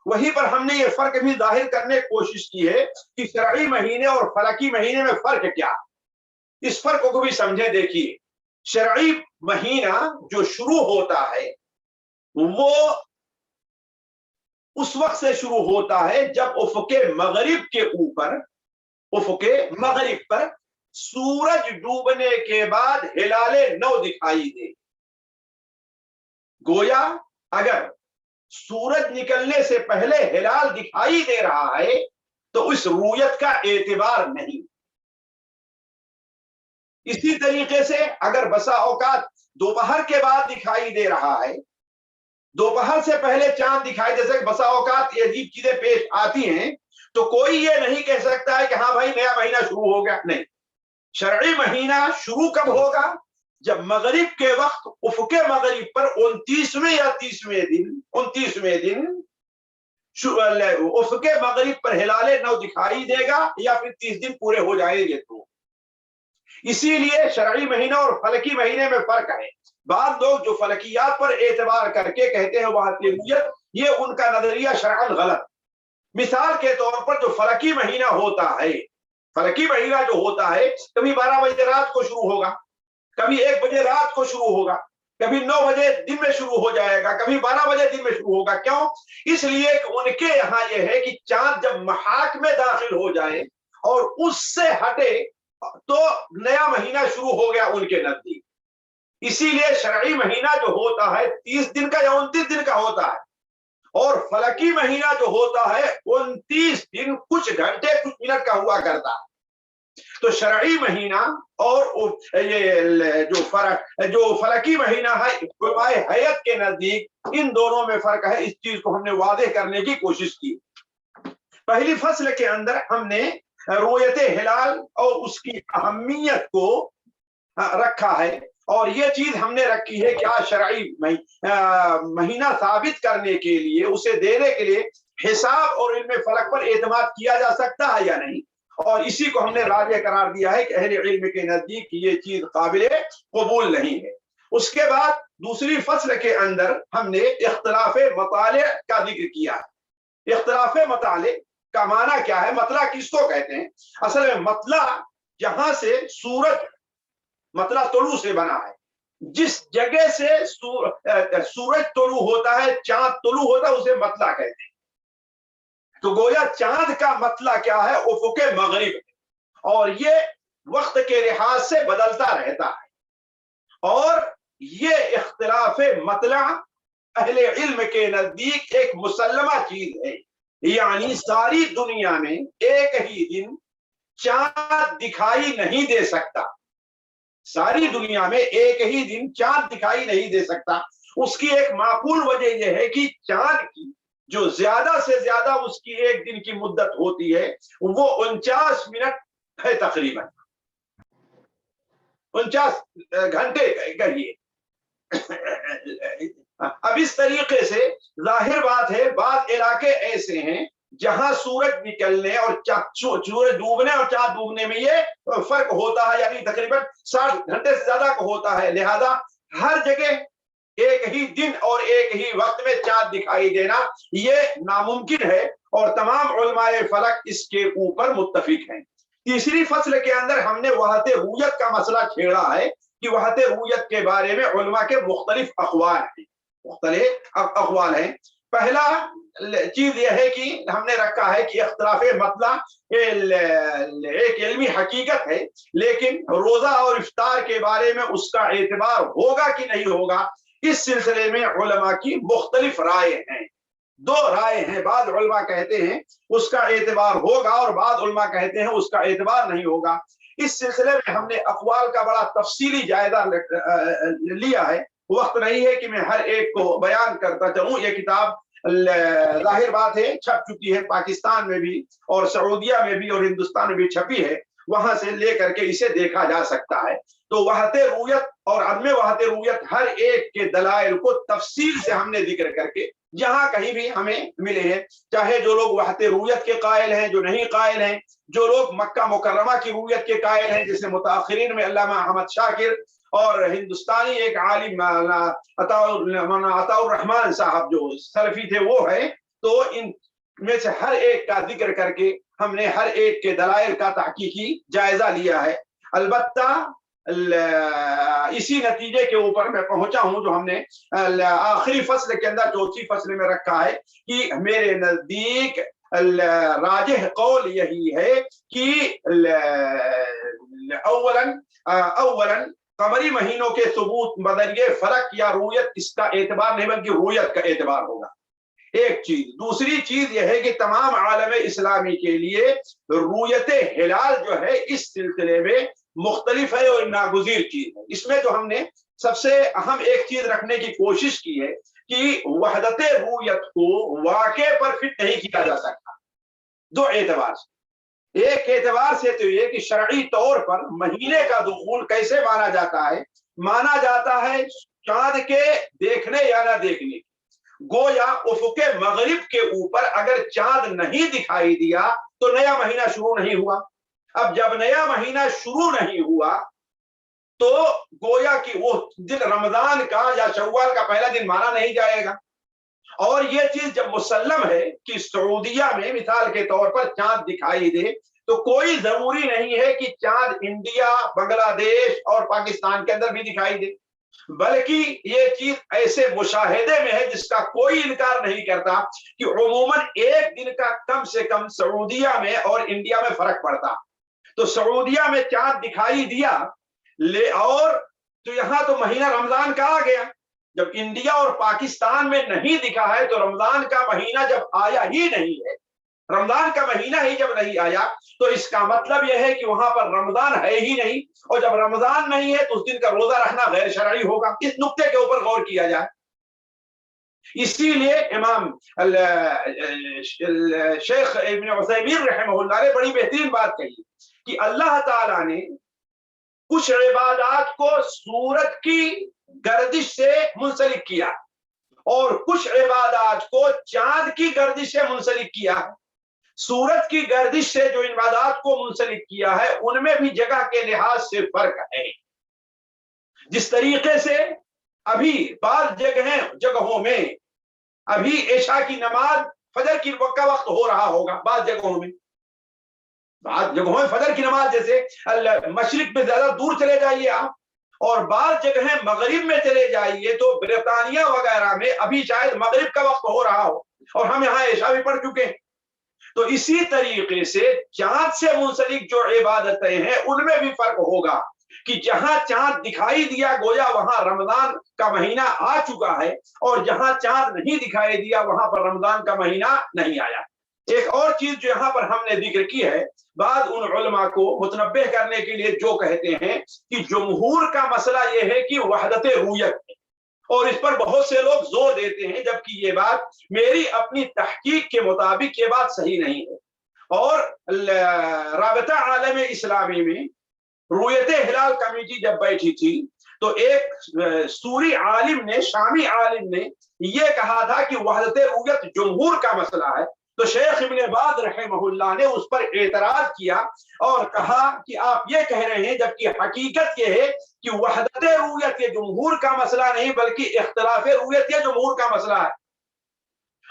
वहीं पर हमने ये फर्क भी जाहिर करने की कोशिश की है कि शरई महीने और फलकी महीने में फर्क क्या, इस फर्क को भी समझे। देखिए, शरई महीना जो शुरू होता है वो उस वक्त से शुरू होता है जब उफ़क़े मगरिब के ऊपर, उफ़क़े मगरिब पर सूरज डूबने के बाद हिलाले नौ दिखाई दे। गोया अगर सूरज निकलने से पहले हिलाल दिखाई दे रहा है तो उस रूयत का एतबार नहीं। इसी तरीके से अगर बसा औकात दोपहर के बाद दिखाई दे रहा है, दोपहर से पहले चांद दिखाई दे सकता, बसा औकात ये अजीब चीजें पेश आती हैं, तो कोई ये नहीं कह सकता है कि हाँ भाई नया महीना शुरू हो गया। नहीं, शरई महीना शुरू कब होगा? जब मगरिब के वक्त उफ़क़े मगरिब पर 29वें या 30वें दिन उफ़क़े मगरिब पर हिलाले नौ दिखाई देगा, या फिर 30 दिन पूरे हो जाएंगे। तो इसीलिए शरई महीना और फलकी महीने में फर्क है। बाद लोग जो फलकियात पर एतबार करके कहते हैं वहां रूयत, ये उनका नजरिया शरअन गलत। मिसाल के तौर पर जो फलकी महीना होता है, फलकी महीना जो होता है कभी 12 बजे रात को शुरू होगा, कभी 1 बजे रात को शुरू होगा, कभी 9 बजे दिन में शुरू हो जाएगा, कभी 12 बजे दिन में शुरू होगा। क्यों? इसलिए कि उनके यहाँ यह है कि चांद जब महाक में दाखिल हो जाए और उससे हटे तो नया महीना शुरू हो गया उनके नजदीक। इसीलिए शरई महीना जो होता है 30 दिन का या 29 दिन का होता है, और फलकी महीना जो होता है 29 दिन कुछ घंटे कुछ मिनट का हुआ करता है। तो शरई महीना और ये जो फलकी महीना है, उलमाए हयत के नजदीक इन दोनों में फर्क है। इस चीज को हमने वादे करने की कोशिश की। पहली फसल के अंदर हमने रोयत हिलाल और उसकी अहमियत को रखा है, और ये चीज हमने रखी है कि शरई महीना साबित करने के लिए, उसे देने के लिए हिसाब और इल्म फलक पर एतमाद किया जा सकता है या नहीं, और इसी को हमने राज़िह करार दिया है कि अहले इल्म के नजदीक ये चीज काबिल कबूल नहीं है। उसके बाद दूसरी फसल के अंदर हमने इख्तिलाफ मताले का जिक्र किया है। इख्तिलाफ मताले का माना क्या है? मतला किसको कहते हैं? असल में मतला जहां से सूरज, मतला तुलू से बना है, जिस जगह से सूरज तुलू होता है, चांद तुलू होता है, उसे मतला कहते हैं। तो गोया चांद का मतला क्या है? उफ़क़े मगरिब है, और ये वक्त के लिहाज से बदलता रहता है। और ये इख्तिलाफ मतला अहले इल्म के नजदीक एक मुसल्लमा चीज है, यानी सारी दुनिया में एक ही दिन चांद दिखाई नहीं दे सकता। सारी दुनिया में एक ही दिन चांद दिखाई नहीं दे सकता। उसकी एक माकूल वजह यह है कि चांद की जो ज्यादा से ज्यादा उसकी एक दिन की मुद्दत होती है वो 49 मिनट है, तकरीबन 49 घंटे करिए। अब इस तरीके से जाहिर बात है, बाद इलाके ऐसे हैं जहां सूरज निकलने और सूरज डूबने और चांद डूबने में ये फर्क होता है, यानी तकरीबन 60 घंटे से ज्यादा को होता है। लिहाजा हर जगह एक ही दिन और एक ही वक्त में चांद दिखाई देना ये नामुमकिन है, और तमाम उलमाए फलक इसके ऊपर मुत्तफिक हैं। तीसरी फसल के अंदर हमने वहते रूयत का मसला छेड़ा है कि वहते रूयत के बारे में उलमा के मुख्तलिफ अक़वाल हैं, मुख्तलिफ अक़वाल हैं। पहला चीज यह है कि हमने रखा है कि इख्तिलाफ मतला एक इल्मी हकीकत है, लेकिन रोजा और इफ्तार के बारे में उसका एतबार होगा कि नहीं होगा, इस सिलसिले में उलमा की मुख्तलिफ राय हैं। 2 राय हैं। बाद उलमा कहते हैं उसका एतबार होगा और बाद उलमा कहते हैं उसका एतबार नहीं होगा। इस सिलसिले में हमने अक़वाल का बड़ा तफसीली जायजा लिया है। वक्त नहीं है कि मैं हर एक को बयान करता चलूं। ये किताब जाहिर बात है छप चुकी है, पाकिस्तान में भी और सऊदीया में भी और हिंदुस्तान में भी छपी है, वहां से लेकर के इसे देखा जा सकता है। तो वहते रूयत और अदम वहते रूयत हर एक के दलाइल को तफसील से हमने जिक्र करके जहां कहीं भी हमें मिले हैं, चाहे जो लोग वहते रूयत के कायल हैं, जो नहीं कायल हैं, जो लोग मक्का मुकर्रमा की रूयत के कायल हैं, जैसे मुताखिरीन में अल्लामा अहमद शाकिर और हिंदुस्तानी एक आलिम अताउर रहमान साहब जो सलफी थे वो है। तो इन में से हर एक का जिक्र करके हमने हर एक के दलाइल का तहकीकी जायजा लिया है। अलबत्ता इसी नतीजे के ऊपर मैं पहुंचा हूं जो हमने आखिरी फसल के अंदर चौथी फसल में रखा है कि मेरे नजदीक राजिह कौल यही है कि अव्वलन कमरी महीनों के सबूत बदलिए फर्क या रूयत इसका एतबार नहीं बल्कि रूयत का एतबार होगा, एक चीज। दूसरी चीज यह है कि तमाम आलम इस्लामी के लिए रूयत हिलाल जो है इस सिलसिले में मुख्तलिफ है और नागुज़ीर चीज है। इसमें जो हमने सबसे अहम एक चीज रखने की कोशिश की है कि वहदत रूयत को वाक़े पर फिट नहीं किया जा सकता दो एतबार से। एक एतबार से तो ये कि शरई तौर पर महीने का दुखूल कैसे माना जाता है, माना जाता है चांद के देखने या ना देखने। गोया उफ़ुक़े मगरिब के ऊपर अगर चांद नहीं दिखाई दिया तो नया महीना शुरू नहीं हुआ। अब जब नया महीना शुरू नहीं हुआ तो गोया कि वो दिन रमजान का या शव्वाल का पहला दिन माना नहीं जाएगा। और ये चीज जब मुसल्लम है कि सऊदिया में मिसाल के तौर पर चांद दिखाई दे तो कोई जरूरी नहीं है कि चांद इंडिया, बांग्लादेश और पाकिस्तान के अंदर भी दिखाई दे, बल्कि ये चीज ऐसे मुशाहिदे में है जिसका कोई इनकार नहीं करता कि उमूमन एक दिन का कम से कम सऊदिया में और इंडिया में फर्क पड़ता। तो सऊदिया में चांद दिखाई दिया ले और तो यहां तो महीना रमजान का आ गया। जब इंडिया और पाकिस्तान में नहीं दिखा है तो रमजान का महीना जब आया ही नहीं है, रमजान का महीना ही जब नहीं आया तो इसका मतलब यह है कि वहां पर रमजान है ही नहीं, और जब रमजान नहीं है तो उस दिन का रोजा रखना गैर शरई होगा। इस नुक्ते के ऊपर गौर किया जाए। इसीलिए इमाम शेख इब्न उसैमीन रहमहुल्लाह ने बड़ी बेहतरीन बात कही कि अल्लाह ताला ने कुछ इबादत को सूरज की गर्दिश से मुंसलिक किया और कुछ इबादत को चांद की गर्दिश से मुंसलिक किया है। सूरज की गर्दिश से जो इबादत को मुंसलिक किया है उनमें भी जगह के लिहाज से फर्क है। जिस तरीके से अभी बाद जगहों में अभी ऐशा की नमाज फजर की का वक्त हो रहा होगा, बाद जगहों में फजर की नमाज जैसे मशरिक में ज्यादा दूर चले जाइए आप, और बाद जगह मगरिब में चले जाइए तो ब्रिटानिया वगैरह में अभी शायद मगरिब का वक्त हो रहा हो और हम यहाँ ऐशा भी पढ़ चुके हैं। तो इसी तरीके से चांद से मुंसलिक जो इबादतें हैं उनमें भी फर्क होगा कि जहां चांद दिखाई दिया गोया वहां रमजान का महीना आ चुका है, और जहां चांद नहीं दिखाई दिया वहां पर रमजान का महीना नहीं आया। एक और चीज जो यहाँ पर हमने जिक्र की है, बाद उन उलमा को मुतनब्बे करने के लिए जो कहते हैं कि जमहूर का मसला यह है कि वहदत रूयत है, और इस पर बहुत से लोग जोर देते हैं, जबकि ये बात मेरी अपनी तहकीक के मुताबिक ये बात सही नहीं है। और राबता आलम इस्लामी में रूयत हिलाल कमेटी जब बैठी थी तो एक सूरी आलिम ने, शामी आलिम ने ये कहा था कि वहदत रूयत जमहूर का मसला है। तो शेख इब्न बाज रहमहुल्लाह ने उस पर एतराज किया और कहा कि आप ये कह रहे हैं, जबकि हकीकत ये है कि वहदत रूयत ये जमहूर का मसला नहीं बल्कि इख्तिलाफ रूयत ये जमहूर का मसला है।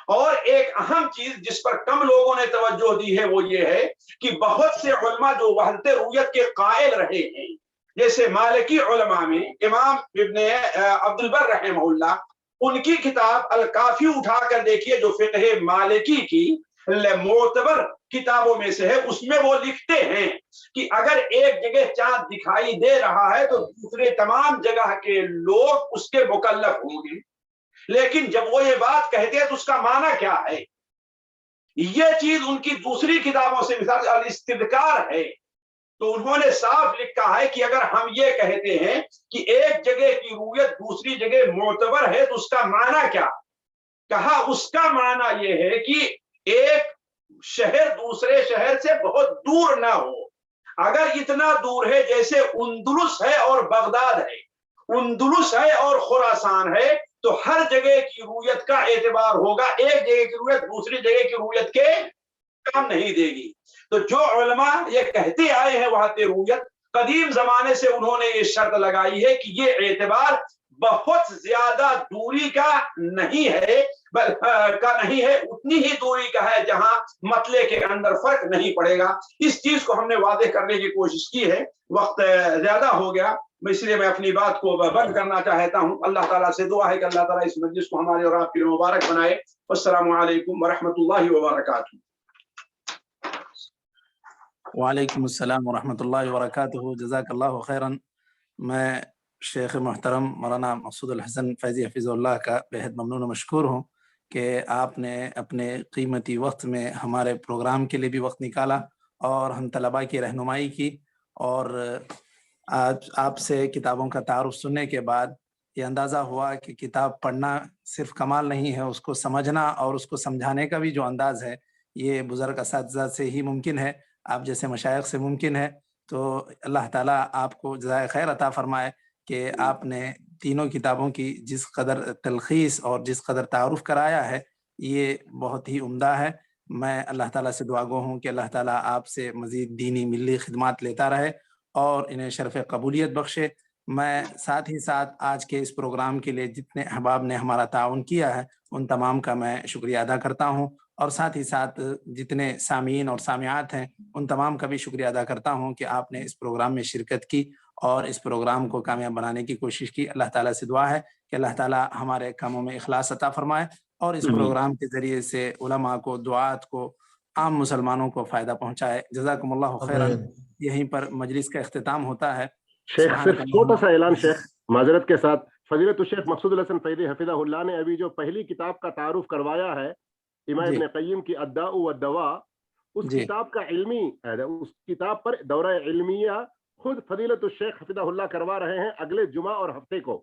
और एक अहम चीज जिस पर कम लोगों ने तवज्जो दी है वो ये है कि बहुत से उलमा जो वहदत रूयत के कायल रहे हैं, जैसे मालिकी उलमा में इमाम इब्न अब्दुल बर रहमहुल्लाह, उनकी किताब अल काफी उठाकर देखिए जो फिक़ह मालिकी की मोतबर किताबों में से है, उसमें वो लिखते हैं कि अगर एक जगह चांद दिखाई दे रहा है तो दूसरे तमाम जगह के लोग उसके मुकल्लफ होंगे। लेकिन जब वो ये बात कहते हैं तो उसका माना क्या है? ये चीज उनकी दूसरी किताबों से मिसाल अल इस्तिज़कार है, तो उन्होंने साफ लिखा है कि अगर हम ये कहते हैं कि एक जगह की रूयत दूसरी जगह मोतबर है तो उसका माना क्या? कहा उसका माना ये है कि एक शहर दूसरे शहर से बहुत दूर ना हो। अगर इतना दूर है जैसे उंदुलुस है और बगदाद है, उंदुलुस है और खुरासान है, तो हर जगह की रूयत का एतबार होगा, एक जगह की रूयत दूसरी जगह की रूयत के काम नहीं देगी। तो जो उलमा ये कहते आए हैं वहदत रूयत, कदीम जमाने से उन्होंने ये शर्त लगाई है कि ये एतबार बहुत ज्यादा दूरी का नहीं है, उतनी ही दूरी का है जहां मतले के अंदर फर्क नहीं पड़ेगा। इस चीज को हमने वादे करने की कोशिश की है। वक्त ज्यादा हो गया, इसलिए मैं अपनी बात को बंद करना चाहता हूं। अल्लाह ताला से दुआ है कि अल्लाह ताला इस मजलिस को हमारे और आपके लिए मुबारक बनाए। अस्सलामु अलैकुम व रहमतुल्लाहि व बरकातहू। वालेकुम अस्सलाम व रहमतुल्लाहि व बरकातहू। जज़ाकल्लाहु खैरन। मैं शेख मोहतरम मौलाना मकसूद अल हसन फैज़ी हफ़िज़ुल्लाह का बेहद ममनून व मशकूर हूँ कि आपने अपने कीमती वक्त में हमारे प्रोग्राम के लिए भी वक्त निकाला और हम तलबा की रहनुमाई की, और आज आपसे किताबों का तारुफ सुनने के बाद ये अंदाज़ा हुआ कि किताब पढ़ना सिर्फ कमाल नहीं है, उसको समझना और उसको समझाने का भी जो अंदाज़ है, ये बुज़ुर्ग असातिज़ा से ही मुमकिन है, आप जैसे मशाइख से मुमकिन है। तो अल्लाह ताला आपको जज़ाए खैर अता फ़रमाए कि आपने तीनों किताबों की जिस कदर तलख़ीस और जिस कदर तारुफ़ कराया है, ये बहुत ही उम्दा है। मैं अल्लाह ताला से दुआगो हूँ कि अल्लाह ताला आपसे मज़ीद दीनी मिल्ली खिदमात लेता रहे और इन्हें शरफ़ कबूलियत बख्शे। मैं साथ ही साथ आज के इस प्रोग्राम के लिए जितने अहबाब ने हमारा ताउन किया है, उन तमाम का मैं शुक्रिया अदा करता हूँ, और साथ ही साथ जितने सामीन और सामियात हैं, उन तमाम का भी शुक्रिया अदा करता हूँ कि आपने इस प्रोग्राम में शिरकत की और इस प्रोग्राम को कामयाब बनाने की कोशिश की। अल्लाह ताला से दुआ है कि अल्लाह ताला हमारे कामों में इखलास अता फरमाए और इस प्रोग्राम के ज़रिए से उलमा को, दुआत को, आम मुसलमानों को फ़ायदा पहुँचाए। जज़ाकुमुल्लाहु खैरन। यहीं पर मजलिस का इख्तिताम होता है। शेख सिर्फ छोटा सा ऐलान शेख, माजरत के साथ, फजीलतुल शेख मकसूद अल हसन फैज़ी हफिज़हुल्लाह ने अभी जो पहली किताब का तारुफ करवाया है, इमाम इब्न क़य्यिम की अद्दाउ व दवा, उस किताब का इल्मी, उस किताब पर दौरा इल्मिया खुद फजीलतुल शेख हफिज़हुल्लाह करवा रहे हैं अगले जुमा और हफ्ते को,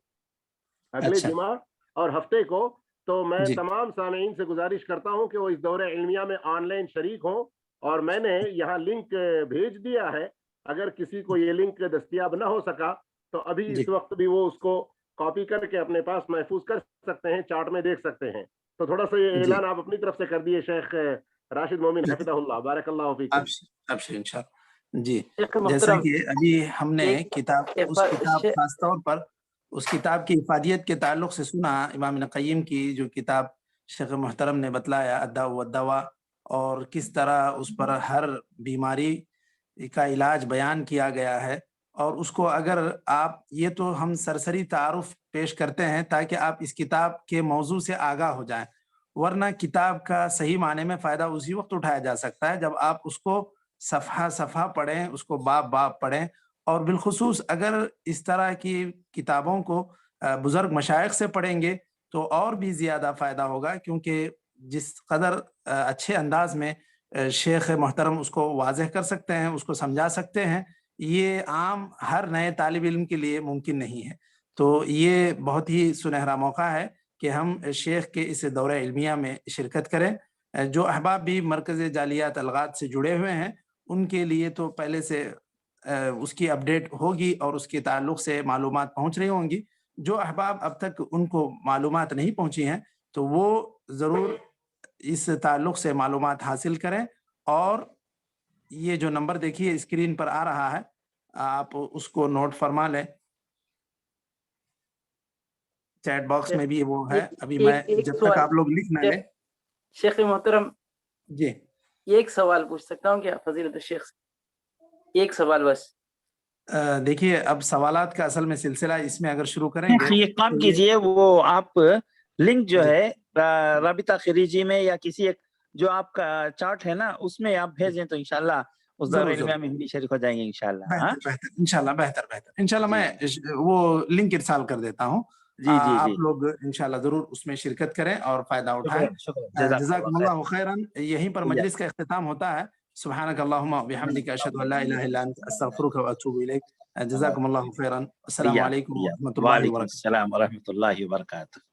अगले जुमा और हफ्ते को। तो मैं तमाम सामीईन से गुजारिश करता हूं कि वो इस दौरे इल्मिया में ऑनलाइन शरीक हों, और मैंने यहाँ लिंक भेज दिया है। अगर किसी को ये लिंक दस्तयाब ना हो सका तो अभी इस वक्त भी वो उसको कॉपी करके अपने पास महफूज कर सकते हैं, चार्ट में देख सकते हैं। तो थोड़ा सा ये ऐलान आप अपनी तरफ से कर दिए शेख राशिद मोमिन हफिज़हुल्लाह, बारकल्लाहु फीकुम। अब्शिर इंशाअल्लाह। जी, जैसा कि अभी हमने खास तौर पर उस किताब की इफादियत के ताल्लुक से सुना, इमाम इब्न क़य्यिम की जो किताब शेख मोहतरम ने बतलाया अद्दाउ व दवा, और किस तरह उस पर हर बीमारी का इलाज बयान किया गया है, और उसको अगर आप, ये तो हम सरसरी तारुफ पेश करते हैं ताकि आप इस किताब के मौजू से आगाह हो जाएं, वरना किताब का सही माने में फ़ायदा उसी वक्त उठाया जा सकता है जब आप उसको सफ़हा सफ़हा पढ़ें, उसको बाब बाब पढ़ें। और बिलखुसूस अगर इस तरह की किताबों को बुज़ुर्ग मशाइख से पढ़ेंगे तो और भी ज़्यादा फ़ायदा होगा, क्योंकि जिस कदर अच्छे अंदाज में शेख मोहतरम उसको वाज़ेह कर सकते हैं, उसको समझा सकते हैं, ये आम हर नए तालिब इल्म के लिए मुमकिन नहीं है। तो ये बहुत ही सुनहरा मौका है कि हम शेख के इस दौरे इल्मिया में शिरकत करें। जो अहबाब भी मरकज़ जालियात अलगात से जुड़े हुए हैं, उनके लिए तो पहले से उसकी अपडेट होगी और उसके ताल्लुक से मालूमात पहुँच रही होंगी। जो अहबाब अब तक उनको मालूमात नहीं पहुँची हैं, तो वो ज़रूर इस ताल्लुक से मालूमात हासिल करें, और ये जो नंबर देखिए स्क्रीन पर आ रहा है, आप उसको नोट फरमा लें। चैट बॉक्स में भी वो है। अभी मैं जब तक आप लोग लिख ना लें। शेख मोहतरम जी, एक सवाल पूछ सकता हूँ क्या फजीलत शेख से? एक सवाल बस। देखिए, अब सवालात का असल में सिलसिला इसमें अगर शुरू करेंगे, ये काम कीजिए, वो आप लिंक जो है राबिता खिरीजी में या किसी एक जो आपका चार्ट है ना, उसमें आप भेजें तो इंशाल्लाह उस दौरे इल्मिया में भी शरीक हो जाएंगे इंशाल्लाह। बेहतर इंशाल्लाह मैं वो लिंक इरसाल कर देता हूँ। आप लोग इंशाल्लाह जरूर उसमें शिरकत करें और फायदा उठाएं। जज़ाकुमुल्लाहु खैरन। यहीं पर मजलिस का इख्तिताम होता है। सुब्हानक अल्लाहुम्मा व बिहम्दिका अशहदु अल्ला इलाहा इल्ला अंता अस्तगफिरुका व अतूबु इलैक। जज़ाकुमुल्लाहु खैरन। अस्सलामु अलैकुम व रहमतुल्लाहि व बरकातुहू। वालेकुम अस्सलाम व रहमतुल्लाहि व बरकातुहू।